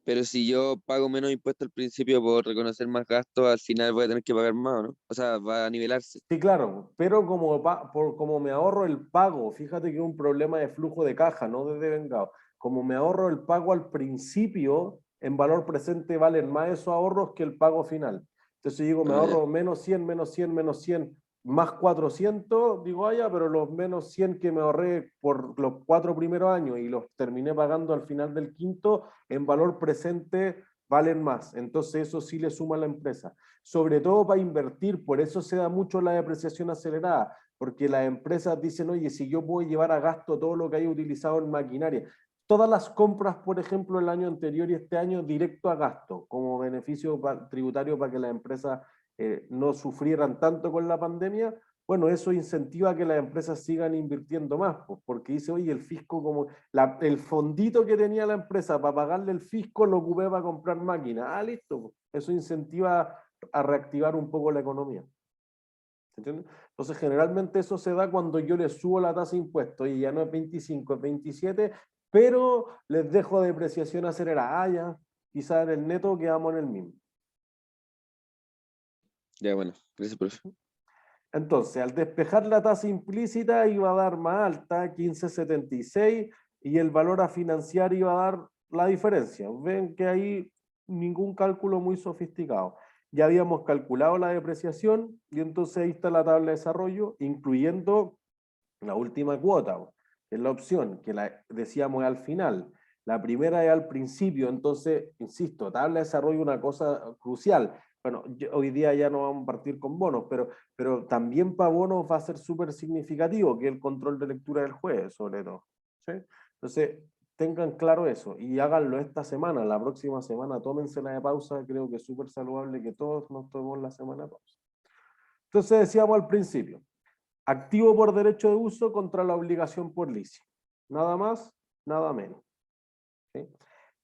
Pero si yo pago menos impuestos al principio por reconocer más gastos, al final voy a tener que pagar más, ¿o no? O sea, va a nivelarse. Sí, claro, pero como me ahorro el pago, fíjate que es un problema de flujo de caja, no de devengado. Como me ahorro el pago al principio, en valor presente valen más esos ahorros que el pago final. Entonces digo, me Ah, ya. ahorro menos 100, menos 100, menos 100, más 400, digo, ya, pero los menos 100 que me ahorré por los 4 primeros años y los terminé pagando al final del quinto, en valor presente valen más. Entonces eso sí le suma a la empresa. Sobre todo para invertir, por eso se da mucho la depreciación acelerada, porque las empresas dicen, oye, si yo puedo llevar a gasto todo lo que hay utilizado en maquinaria, todas las compras, por ejemplo, el año anterior y este año, directo a gasto, como beneficio tributario para que las empresas no sufrieran tanto con la pandemia, bueno, eso incentiva a que las empresas sigan invirtiendo más, pues, porque dice, oye, el fisco, como el fondito que tenía la empresa para pagarle el fisco, lo ocupé para comprar máquinas. Ah, listo, pues. Eso incentiva a reactivar un poco la economía. ¿Entiendes? Entonces, generalmente eso se da cuando yo le subo la tasa de impuestos y ya no es 25, es 27, pero les dejo depreciación acelerada. Ah, ya, quizás en el neto quedamos en el mismo. Ya, bueno, gracias, profe. Entonces, al despejar la tasa implícita iba a dar más alta, 15.76, y el valor a financiar iba a dar la diferencia. Ven que ahí ningún cálculo muy sofisticado. Ya habíamos calculado la depreciación y entonces ahí está la tabla de desarrollo, incluyendo la última cuota. que es la opción, que la decíamos al final. La primera es al principio, entonces, insisto, tabla de desarrollo es una cosa crucial. Bueno, hoy día ya no vamos a partir con bonos, pero también para bonos va a ser súper significativo, que es el control de lectura del juez, sobre todo. ¿Sí? Entonces, tengan claro eso y háganlo esta semana, la próxima semana, tómensela de pausa, creo que es súper saludable que todos nos tomemos la semana de pausa. Entonces decíamos al principio, activo por derecho de uso contra la obligación por licio. Nada más, nada menos. ¿Sí?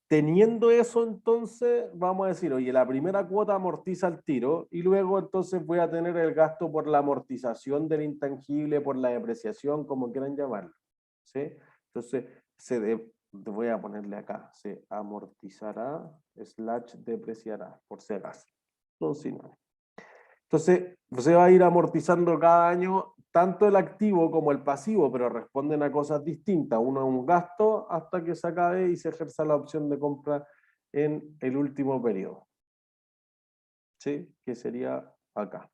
Teniendo eso, entonces, vamos a decir, oye, la primera cuota amortiza el tiro y luego entonces voy a tener el gasto por la amortización del intangible, por la depreciación, como quieran llamarlo. ¿Sí? Entonces, voy a ponerle acá, se amortizará, / depreciará, por si acaso. Son sinónimos. Entonces, se va a ir amortizando cada año tanto el activo como el pasivo, pero responden a cosas distintas. Uno es un gasto hasta que se acabe y se ejerza la opción de compra en el último periodo. ¿Sí? Que sería acá.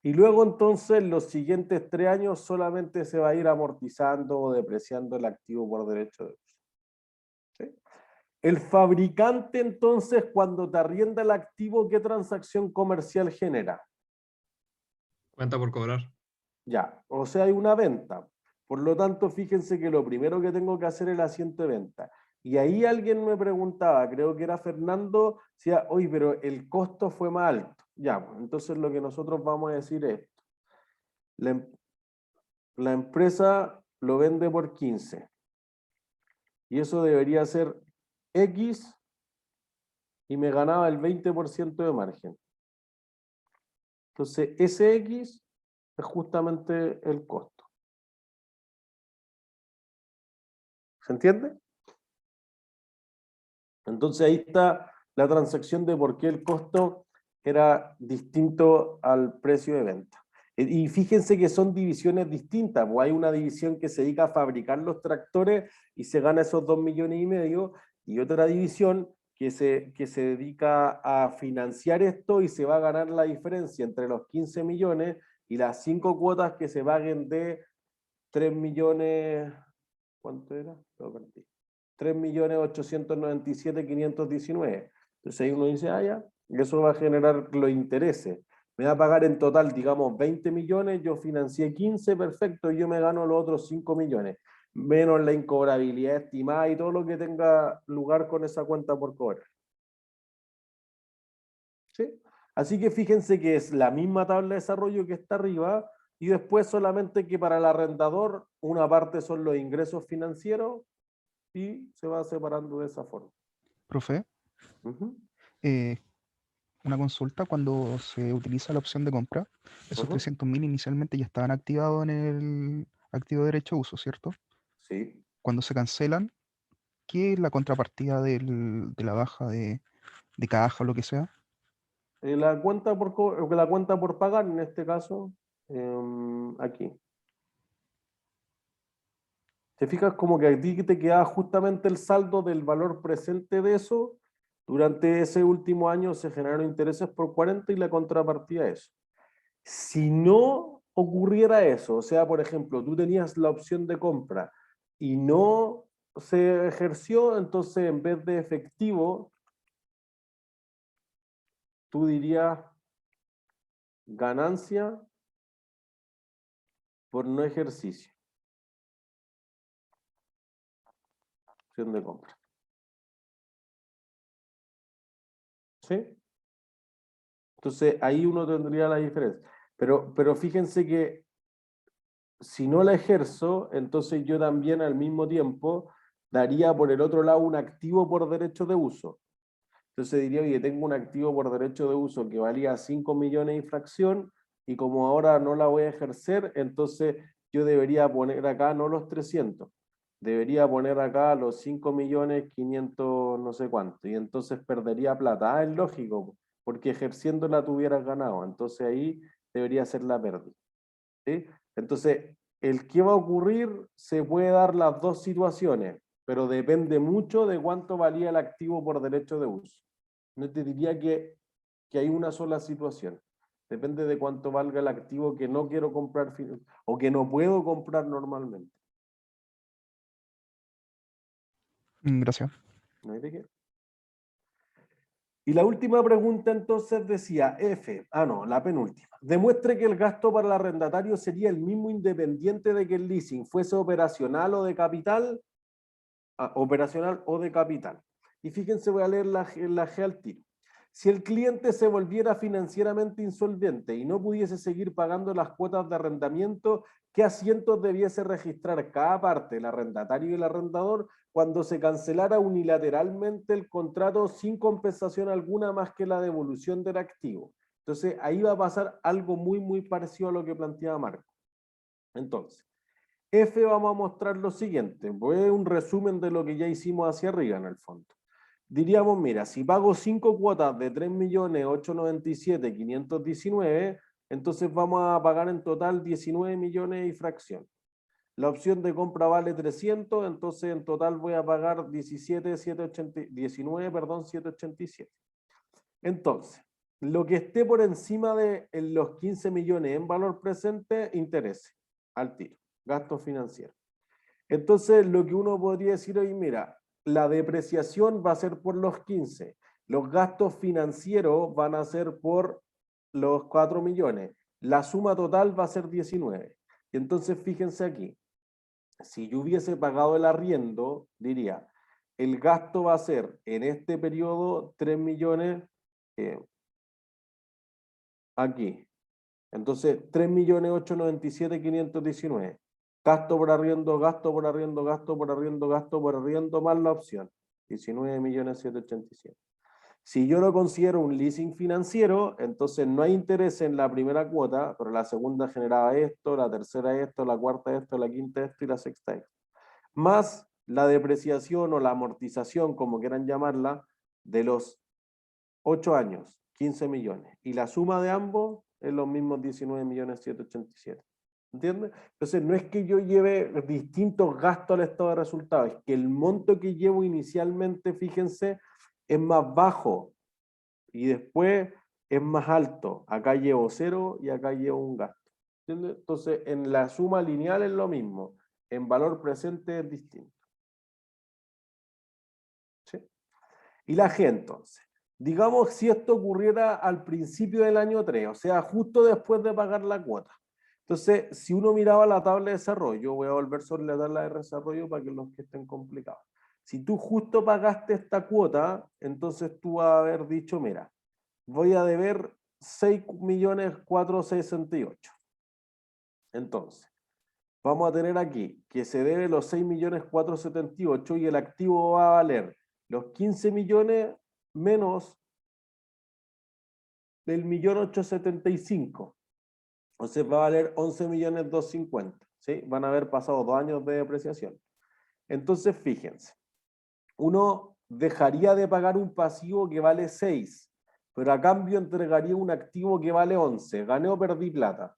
Y luego entonces los siguientes 3 años solamente se va a ir amortizando o depreciando el activo por derecho de uso. ¿Sí? El fabricante entonces cuando te arrienda el activo, ¿qué transacción comercial genera? Cuenta por cobrar. Ya, o sea, hay una venta. Por lo tanto, fíjense que lo primero que tengo que hacer es el asiento de venta. Y ahí alguien me preguntaba, creo que era Fernando, decía, oye, pero el costo fue más alto. Ya, pues, entonces lo que nosotros vamos a decir es esto. La empresa lo vende por 15. Y eso debería ser X y me ganaba el 20% de margen. Entonces, ese X es justamente el costo. ¿Se entiende? Entonces ahí está la transacción de por qué el costo era distinto al precio de venta. Y fíjense que son divisiones distintas, pues hay una división que se dedica a fabricar los tractores y se gana esos 2,5 millones, y otra división que se dedica a financiar esto y se va a ganar la diferencia entre los 15 millones y las 5 cuotas que se paguen de 3 millones, ¿cuánto era? Lo perdí. 3.897.519. Entonces ahí uno dice, ya, y eso va a generar los intereses. Me va a pagar en total, digamos, 20 millones, yo financié 15, perfecto, y yo me gano los otros 5 millones, menos la incobrabilidad estimada y todo lo que tenga lugar con esa cuenta por cobrar. ¿Sí? Así que fíjense que es la misma tabla de desarrollo que está arriba, y después solamente que para el arrendador una parte son los ingresos financieros y se va separando de esa forma. Profe, una consulta, cuando se utiliza la opción de compra, esos 300.000 inicialmente ya estaban activados en el activo de derecho a uso, ¿cierto? Sí. Cuando se cancelan, ¿qué es la contrapartida de la baja de caja o lo que sea? La cuenta por pagar, en este caso, aquí. ¿Te fijas como que a ti te queda justamente el saldo del valor presente de eso? Durante ese último año se generaron intereses por 40 y la contrapartida es eso. Si no ocurriera eso, o sea, por ejemplo, tú tenías la opción de compra y no se ejerció, entonces en vez de efectivo, tú dirías ganancia por no ejercicio. Opción de compra. ¿Sí? Entonces ahí uno tendría la diferencia. Pero fíjense que si no la ejerzo, entonces yo también al mismo tiempo daría por el otro lado un activo por derecho de uso. Entonces diría, oye, tengo un activo por derecho de uso que valía 5 millones y fracción, y como ahora no la voy a ejercer, entonces yo debería poner acá no los 300, debería poner acá los 5.500.000 no sé cuánto, y entonces perdería plata. Ah, es lógico, porque ejerciéndola tuvieras ganado, entonces ahí debería ser la pérdida. ¿Sí? Entonces, el que va a ocurrir se puede dar las dos situaciones, pero depende mucho de cuánto valía el activo por derecho de uso. No te diría que hay una sola situación. Depende de cuánto valga el activo que no quiero comprar o que no puedo comprar normalmente. Gracias. No hay de qué. Y la última pregunta entonces decía F, la penúltima. Demuestre que el gasto para el arrendatario sería el mismo independiente de que el leasing fuese operacional o de capital. Operacional o de capital. Y fíjense, voy a leer la G al tiro. Si el cliente se volviera financieramente insolvente y no pudiese seguir pagando las cuotas de arrendamiento, ¿qué asientos debiese registrar cada parte, el arrendatario y el arrendador, cuando se cancelara unilateralmente el contrato sin compensación alguna más que la devolución del activo? Entonces, ahí va a pasar algo muy, muy parecido a lo que planteaba Marco. Entonces, F vamos a mostrar lo siguiente. Voy a un resumen de lo que ya hicimos hacia arriba en el fondo. Diríamos, mira, si pago 5 cuotas de 3.897.519, entonces vamos a pagar en total 19 millones y fracción. La opción de compra vale 300, entonces en total voy a pagar 19.787. Entonces, lo que esté por encima de los 15 millones en valor presente, interese al tiro, gasto financiero. Entonces, lo que uno podría decir hoy, mira, la depreciación va a ser por los 15, los gastos financieros van a ser por los 4 millones, la suma total va a ser 19. Y entonces, fíjense aquí, si yo hubiese pagado el arriendo, diría, el gasto va a ser en este periodo 3 millones aquí. Entonces, 3.897.519. Gasto por arriendo, gasto por arriendo, gasto por arriendo, gasto por arriendo, más la opción. 19.787. Si yo lo considero un leasing financiero, entonces no hay interés en la primera cuota, pero la segunda generaba esto, la tercera esto, la cuarta esto, la quinta esto y la sexta esto. Más la depreciación o la amortización, como quieran llamarla, de los 8 años, 15 millones. Y la suma de ambos es los mismos 19.787. ¿Entiendes? Entonces, no es que yo lleve distintos gastos al estado de resultados, es que el monto que llevo inicialmente, fíjense, es más bajo y después es más alto. Acá llevo 0 y acá llevo un gasto. ¿Entiendes? Entonces, en la suma lineal es lo mismo, en valor presente es distinto. ¿Sí? Y la G entonces. Digamos si esto ocurriera al principio del año 3, o sea, justo después de pagar la cuota. Entonces, si uno miraba la tabla de desarrollo, voy a volver sobre la tabla de desarrollo para que los que estén complicados. Si tú justo pagaste esta cuota, entonces tú vas a haber dicho, mira, voy a deber 6.468.000. Entonces, vamos a tener aquí que se debe los 6.478.000 y el activo va a valer los 15 millones menos del 1.875.000. O sea, va a valer 11.250.000. ¿Sí? Van a haber pasado 2 años de depreciación. Entonces, fíjense, uno dejaría de pagar un pasivo que vale 6, pero a cambio entregaría un activo que vale 11. ¿Gané o perdí plata?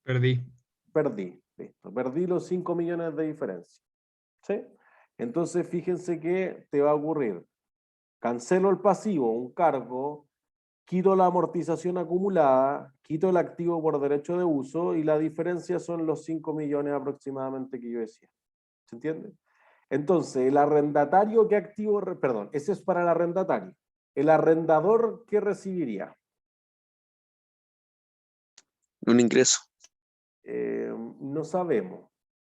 Perdí. Perdí, listo. Perdí los 5 millones de diferencia. ¿Sí? Entonces, fíjense que te va a ocurrir. Cancelo el pasivo, un cargo, quito la amortización acumulada, quito el activo por derecho de uso y la diferencia son los 5 millones aproximadamente que yo decía. ¿Se entiende? Entonces, el arrendatario, ¿qué activo? Perdón, ese es para el arrendatario. El arrendador, ¿qué recibiría? Un ingreso. No sabemos.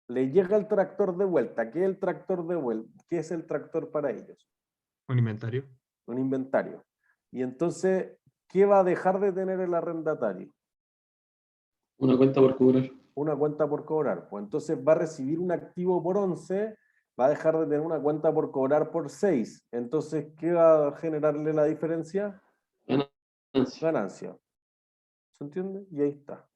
Le llega el tractor de vuelta. ¿Qué es el tractor de vuelta? ¿Qué es el tractor para ellos? Un inventario. Un inventario. Y entonces, ¿qué va a dejar de tener el arrendatario? Una cuenta por cobrar. Una cuenta por cobrar. Pues entonces va a recibir un activo por 11, va a dejar de tener una cuenta por cobrar por 6. Entonces, ¿qué va a generarle la diferencia? Ganancia. Ganancia. ¿Se entiende? Y ahí está.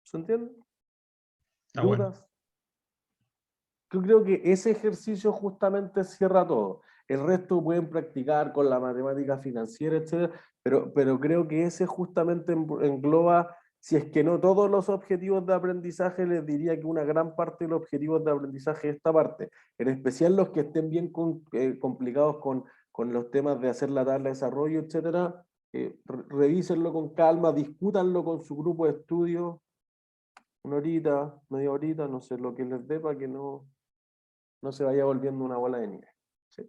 ¿Se entiende? Está ¿Dudas? bueno. Yo creo que ese ejercicio justamente cierra todo. El resto pueden practicar con la matemática financiera, etc. Pero creo que ese justamente engloba, si es que no todos los objetivos de aprendizaje, les diría que una gran parte de los objetivos de aprendizaje es esta parte. En especial los que estén bien complicados con los temas de hacer la tabla de desarrollo, etc. Revísenlo con calma, discútanlo con su grupo de estudio. una horita, media horita, no sé, lo que les dé para que no se vaya volviendo una bola de nieve. ¿Sí?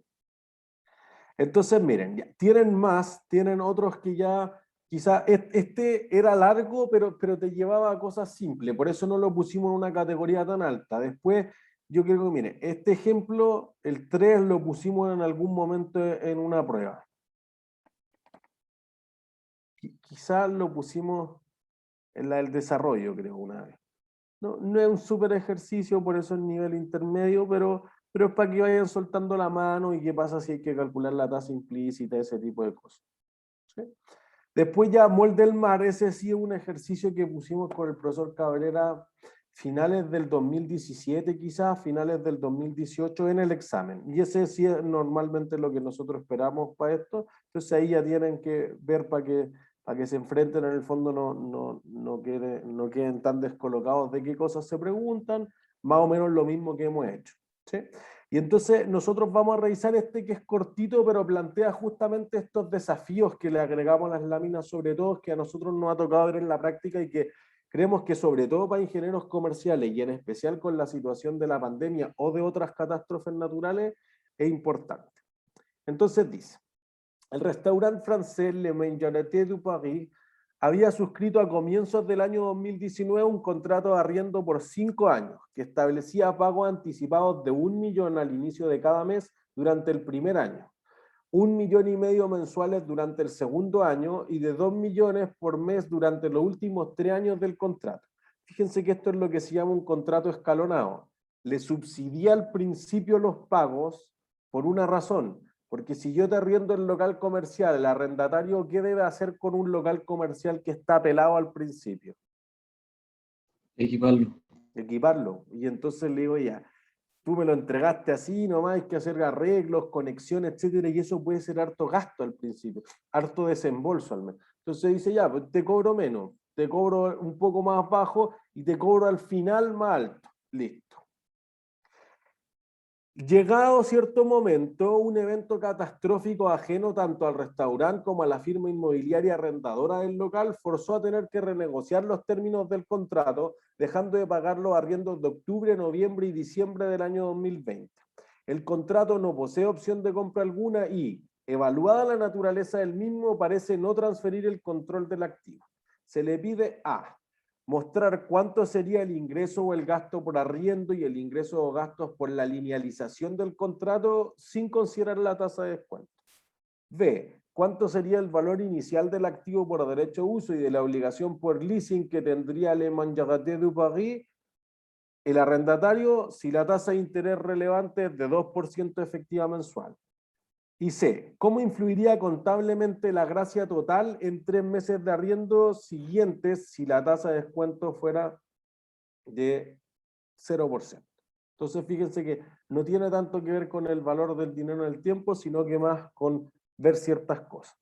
Entonces, miren, ya, tienen otros que ya, quizá este era largo, pero te llevaba a cosas simples, por eso no lo pusimos en una categoría tan alta. Después, yo creo que, miren, este ejemplo, el 3 lo pusimos en algún momento en una prueba. Quizás lo pusimos en la del desarrollo, creo, una vez. No es un súper ejercicio, por eso es nivel intermedio, pero es para que vayan soltando la mano y qué pasa si hay que calcular la tasa implícita, ese tipo de cosas. ¿Sí? Después ya molde del mar, ese sí es un ejercicio que pusimos con el profesor Cabrera finales del 2017 quizás, finales del 2018 en el examen. Y ese sí es normalmente lo que nosotros esperamos para esto. Entonces ahí ya tienen que ver para que se enfrenten en el fondo, no queden tan descolocados de qué cosas se preguntan, más o menos lo mismo que hemos hecho. ¿Sí? Y entonces nosotros vamos a revisar este que es cortito, pero plantea justamente estos desafíos que le agregamos a las láminas, sobre todo que a nosotros nos ha tocado ver en la práctica y que creemos que sobre todo para ingenieros comerciales y en especial con la situación de la pandemia o de otras catástrofes naturales es importante. Entonces dice, el restaurante francés Le Mangianete du Paris había suscrito a comienzos del año 2019 un contrato de arriendo por 5 años que establecía pagos anticipados de 1 millón al inicio de cada mes durante el primer año, 1,5 millones mensuales durante el segundo año y de 2 millones por mes durante los últimos 3 años del contrato. Fíjense que esto es lo que se llama un contrato escalonado. Le subsidia al principio los pagos por una razón. Porque si yo te arriendo el local comercial, el arrendatario, ¿qué debe hacer con un local comercial que está pelado al principio? Equiparlo. Equiparlo. Y entonces le digo, ya, tú me lo entregaste así, nomás hay que hacer arreglos, conexiones, etcétera, y eso puede ser harto gasto al principio, harto desembolso al menos. Entonces dice, ya, pues te cobro menos, te cobro un poco más bajo y te cobro al final más alto. Listo. Llegado cierto momento, un evento catastrófico ajeno tanto al restaurante como a la firma inmobiliaria arrendadora del local forzó a tener que renegociar los términos del contrato, dejando de pagar los arriendos de octubre, noviembre y diciembre del año 2020. El contrato no posee opción de compra alguna y, evaluada la naturaleza del mismo, parece no transferir el control del activo. Se le pide a mostrar cuánto sería el ingreso o el gasto por arriendo y el ingreso o gastos por la linealización del contrato sin considerar la tasa de descuento. B, cuánto sería el valor inicial del activo por derecho de uso y de la obligación por leasing que tendría Le Mangianete du Paris el arrendatario si la tasa de interés relevante es de 2% efectiva mensual. Y C, ¿cómo influiría contablemente la gracia total en 3 meses de arriendo siguientes si la tasa de descuento fuera de 0%? Entonces fíjense que no tiene tanto que ver con el valor del dinero en el tiempo, sino que más con ver ciertas cosas.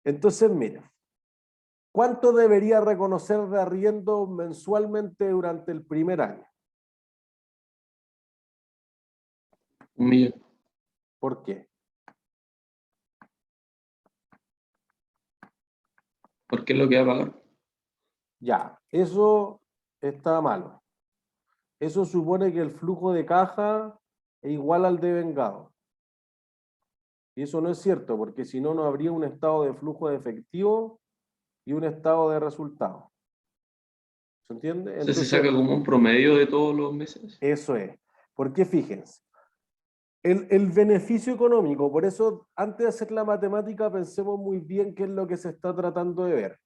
Entonces, miren, ¿cuánto debería reconocer de arriendo mensualmente durante el primer año? 1 millón. ¿Por qué? Porque es lo que va a pagar. Ya, eso está malo. Eso supone que el flujo de caja es igual al de vengado. Y eso no es cierto, porque si no, no habría un estado de flujo de efectivo y un estado de resultado. ¿Se entiende? Entonces, ¿se saca como un promedio de todos los meses? Eso es. Porque fíjense, el beneficio económico, por eso antes de hacer la matemática pensemos muy bien qué es lo que se está tratando de ver.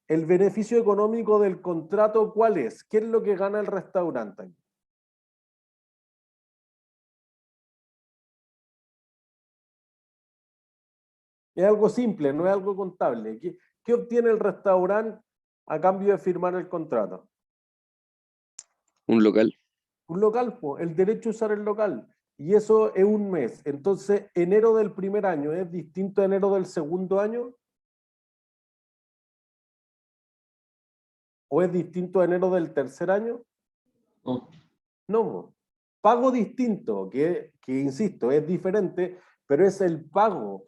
El beneficio económico del contrato, ¿cuál es? ¿Qué es lo que gana el restaurante? Es algo simple, no es algo contable. ¿Qué obtiene el restaurante a cambio de firmar el contrato? Un local. Un local, pues, el derecho a usar el local. Y eso es un mes. Entonces, enero del primer año es distinto a enero del segundo año. ¿O es distinto a enero del tercer año? No. No. Pago distinto, que insisto, es diferente, pero es el pago.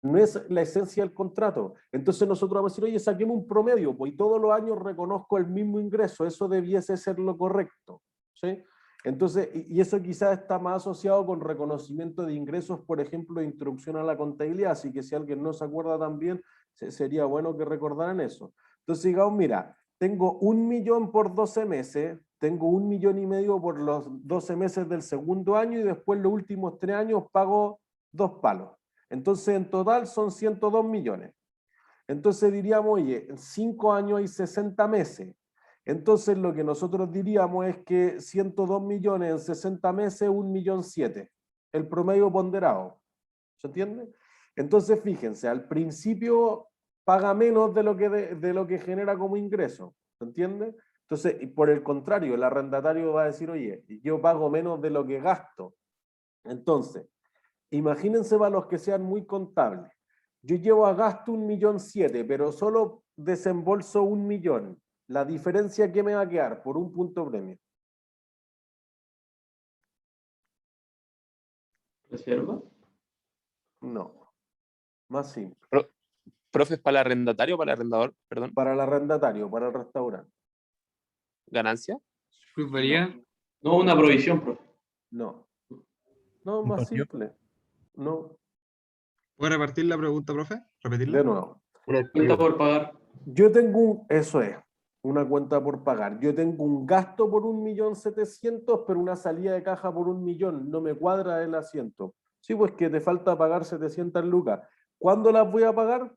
no es la esencia del contrato. Entonces nosotros vamos a decir, oye, saquemos un promedio, pues y todos los años reconozco el mismo ingreso, eso debiese ser lo correcto, ¿sí? Entonces, y eso quizás está más asociado con reconocimiento de ingresos, por ejemplo, de introducción a la contabilidad, así que si alguien no se acuerda también, sería bueno que recordaran eso. Entonces, digamos, mira, tengo 1 millón por 12 meses, tengo 1,5 millones por los 12 meses del segundo año y después los últimos 3 años pago 2 palos. Entonces, en total son 102 millones. Entonces diríamos, oye, en 5 años hay 60 meses. Entonces lo que nosotros diríamos es que 102 millones en 60 meses, 1,7 millones. El promedio ponderado. ¿Se entiende? Entonces fíjense, al principio paga menos de lo que genera como ingreso. ¿Se entiende? Entonces, y por el contrario, el arrendatario va a decir, oye, yo pago menos de lo que gasto. Entonces, imagínense para los que sean muy contables. Yo llevo a gasto 1,7 millones, pero solo desembolso 1 millón. La diferencia que me va a quedar por un punto premio. ¿Reserva? No. Más simple. ¿Profes para el arrendatario o para el arrendador? Perdón. Para el arrendatario, para el restaurante. ¿Ganancia? ¿Plusvalía? No, una provisión, profe. No. No, ¿Un más partido? simple. No. ¿Puede repartir la pregunta, profe? ¿Repetirla? De nuevo. Cuenta por pagar. Yo tengo eso es, una cuenta por pagar. Yo tengo un gasto por 1,7 millones, pero una salida de caja por 1 millón. No me cuadra el asiento. Sí, pues que te falta pagar 700 lucas. ¿Cuándo las voy a pagar?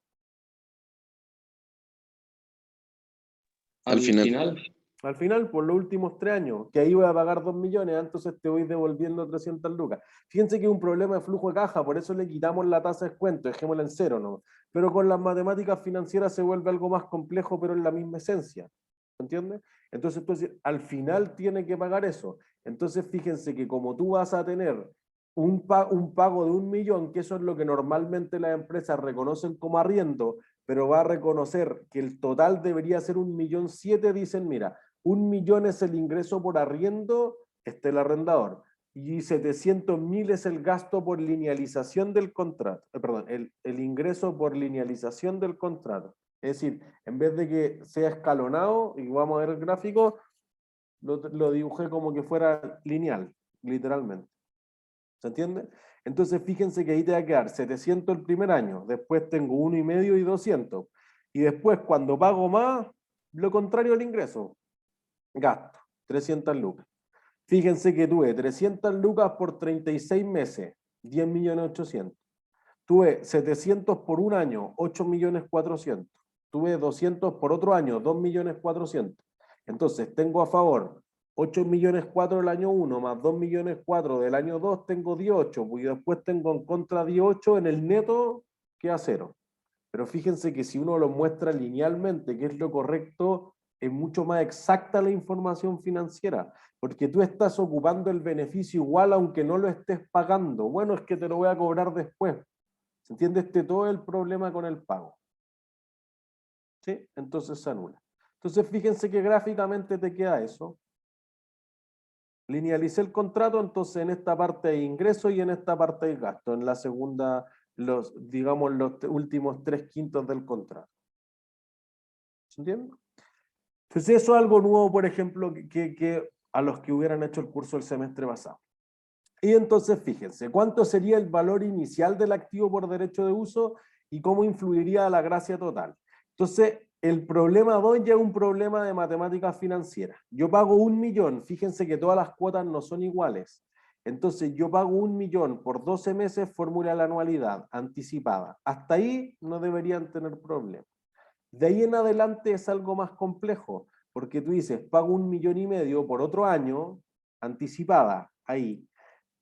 Al final. Al final, por los últimos 3 años, que ahí voy a pagar 2 millones, entonces te voy devolviendo 300 lucas. Fíjense que es un problema de flujo de caja, por eso le quitamos la tasa de descuento, dejémosla en cero, ¿no? Pero con las matemáticas financieras se vuelve algo más complejo, pero en la misma esencia. ¿Entiendes? Entonces, al final tiene que pagar eso. Entonces, fíjense que como tú vas a tener un pago de 1 millón, que eso es lo que normalmente las empresas reconocen como arriendo, pero va a reconocer que el total debería ser 1,7 millones, dicen, mira, 1 millón es el ingreso por arriendo, el arrendador, y 700.000 es el gasto por linealización del contrato, perdón, el ingreso por linealización del contrato. Es decir, en vez de que sea escalonado, y vamos a ver el gráfico, lo dibujé como que fuera lineal, literalmente. ¿Se entiende? Entonces fíjense que ahí te va a quedar 700 el primer año, después tengo 1,5 y 200. Y después cuando pago más, lo contrario al ingreso, gasto, 300 lucas. Fíjense que tuve 300 lucas por 36 meses, 10.800.000. Tuve 700 por un año, 8.400.000. Tuve 200 por otro año, 2.400.000. Entonces tengo a favor 8.400.000 del año 1 más 2.400.000 del año 2, tengo 18, y después tengo en contra 18, en el neto queda 0. Pero fíjense que si uno lo muestra linealmente, que es lo correcto, es mucho más exacta la información financiera, porque tú estás ocupando el beneficio igual aunque no lo estés pagando. Bueno, es que te lo voy a cobrar después. ¿Se entiende? Todo el problema con el pago. ¿Sí? Entonces se anula. Entonces fíjense que gráficamente te queda eso. Linealicé el contrato, entonces en esta parte hay ingreso y en esta parte hay gasto. En la segunda, digamos, los últimos 3/5 del contrato. ¿Se entiende? Entonces eso es algo nuevo, por ejemplo, que a los que hubieran hecho el curso el semestre pasado. Y entonces fíjense, ¿cuánto sería el valor inicial del activo por derecho de uso y cómo influiría la gracia total? Entonces, el problema 2 ya es un problema de matemáticas financieras. Yo pago 1 millón, fíjense que todas las cuotas no son iguales. Entonces, yo pago 1 millón por 12 meses, fórmula la anualidad anticipada. Hasta ahí no deberían tener problema. De ahí en adelante es algo más complejo, porque tú dices, pago 1,5 millones por otro año, anticipada, ahí.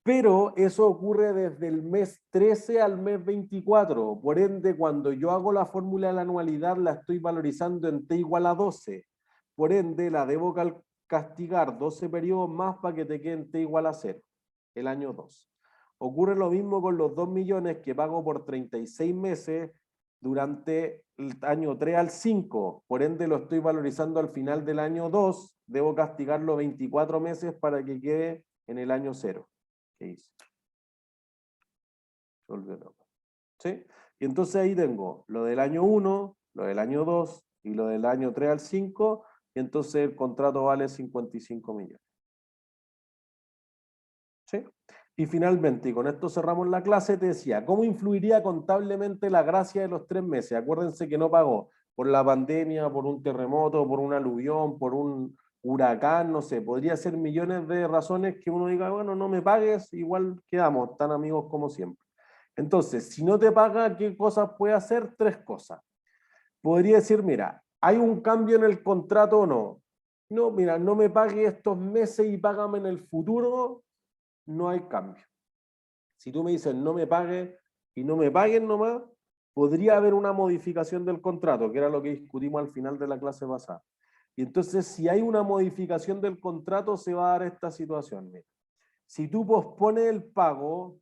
Pero eso ocurre desde el mes 13 al mes 24. Por ende, cuando yo hago la fórmula de la anualidad, la estoy valorizando en T igual a 12. Por ende, la debo castigar 12 periodos más para que te quede en T igual a 0, el año 2. Ocurre lo mismo con los 2 millones que pago por 36 meses durante el año 3 al 5. Por ende, lo estoy valorizando al final del año 2. Debo castigarlo 24 meses para que quede en el año 0. ¿Qué hice? ¿Sí? Y entonces ahí tengo lo del año 1, lo del año 2 y lo del año 3 al 5, y entonces el contrato vale 55 millones. ¿Sí? Y finalmente, y con esto cerramos la clase, te decía, ¿cómo influiría contablemente la gracia de los 3 meses? Acuérdense que no pagó por la pandemia, por un terremoto, por un aluvión, por un huracán, no sé, podría ser millones de razones que uno diga, bueno, no me pagues, igual quedamos tan amigos como siempre. Entonces, si no te paga, ¿qué cosas puede hacer? 3 cosas. Podría decir, mira, ¿hay un cambio en el contrato o no? No, mira, no me pague estos meses y págame en el futuro, no hay cambio. Si tú me dices no me pagues y no me paguen nomás, podría haber una modificación del contrato, que era lo que discutimos al final de la clase pasada. Y entonces, si hay una modificación del contrato, se va a dar esta situación. Mira, si tú pospones el pago,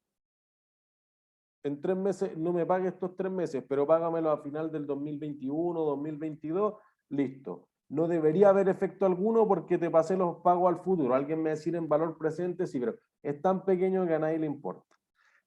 en 3 meses, no me pagues estos 3 meses, pero págamelo a final del 2021, 2022, listo. No debería haber efecto alguno porque te pasé los pagos al futuro. Alguien me va a decir en valor presente, sí, pero es tan pequeño que a nadie le importa.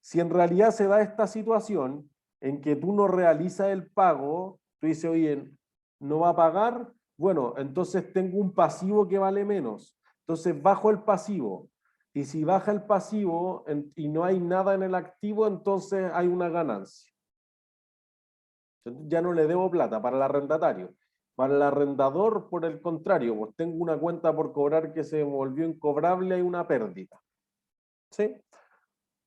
Si en realidad se da esta situación en que tú no realizas el pago, tú dices, oye, no va a pagar, bueno, entonces tengo un pasivo que vale menos. Entonces bajo el pasivo. Y si baja el pasivo y no hay nada en el activo, entonces hay una ganancia. Entonces, ya no le debo plata para el arrendatario. Para el arrendador, por el contrario, pues tengo una cuenta por cobrar que se volvió incobrable, hay una pérdida. ¿Sí?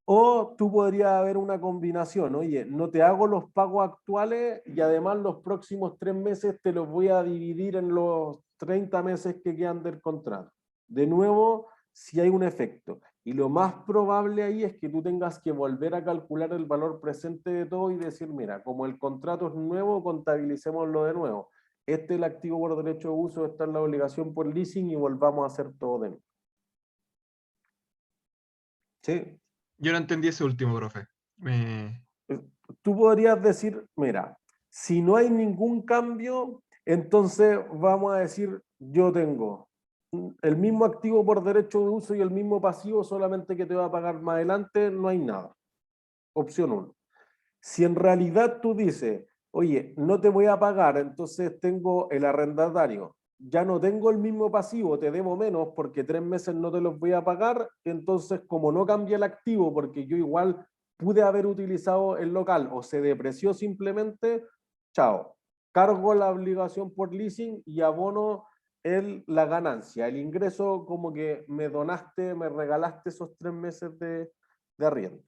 O tú podrías haber una combinación, oye, no te hago los pagos actuales y además los próximos 3 meses te los voy a dividir en los 30 meses que quedan del contrato. De nuevo, si hay un efecto. Y lo más probable ahí es que tú tengas que volver a calcular el valor presente de todo y decir, mira, como el contrato es nuevo, contabilicémoslo de nuevo. Este es el activo por derecho de uso, esta es la obligación por leasing y volvamos a hacer todo de nuevo. ¿Sí? Yo no entendí ese último, profe. Tú podrías decir, mira, si no hay ningún cambio, entonces vamos a decir, yo tengo el mismo activo por derecho de uso y el mismo pasivo, solamente que te va a pagar más adelante, no hay nada. Opción 1. Si en realidad tú dices, oye, no te voy a pagar, entonces tengo el arrendatario, ya no tengo el mismo pasivo, te debo menos porque 3 meses no te los voy a pagar, entonces como no cambia el activo, porque yo igual pude haber utilizado el local o se depreció simplemente, chao, cargo la obligación por leasing y abono la ganancia, el ingreso como que me donaste, me regalaste esos 3 meses de arriendo.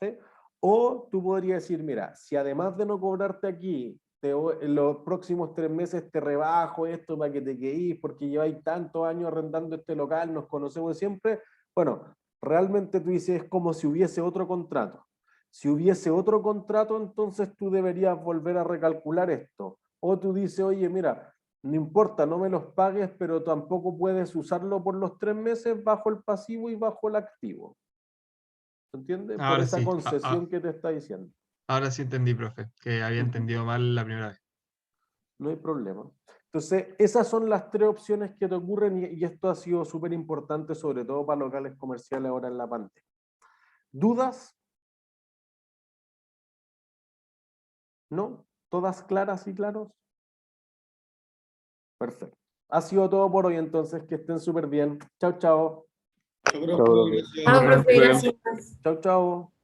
¿Sí? O tú podrías decir, mira, si además de no cobrarte aquí, en los próximos 3 meses te rebajo esto para que te quedís, porque lleváis tantos años arrendando este local, nos conocemos siempre, bueno, realmente tú dices, es como si hubiese otro contrato. Si hubiese otro contrato, entonces tú deberías volver a recalcular esto. O tú dices, oye, mira, no importa, no me los pagues, pero tampoco puedes usarlo por los 3 meses bajo el pasivo y bajo el activo. ¿Entiendes? Por Ahora esa sí, concesión que te está diciendo. ahora sí entendí, profe, que había entendido mal la primera vez. No hay problema. Entonces, esas son las 3 opciones que te ocurren y esto ha sido súper importante, sobre todo para locales comerciales ahora en la pandemia. ¿Dudas? ¿No? ¿Todas claras y claros? Perfecto. Ha sido todo por hoy entonces, que estén súper bien. Chao, chao. Chao, profe. Profe. Gracias. Chao, chao.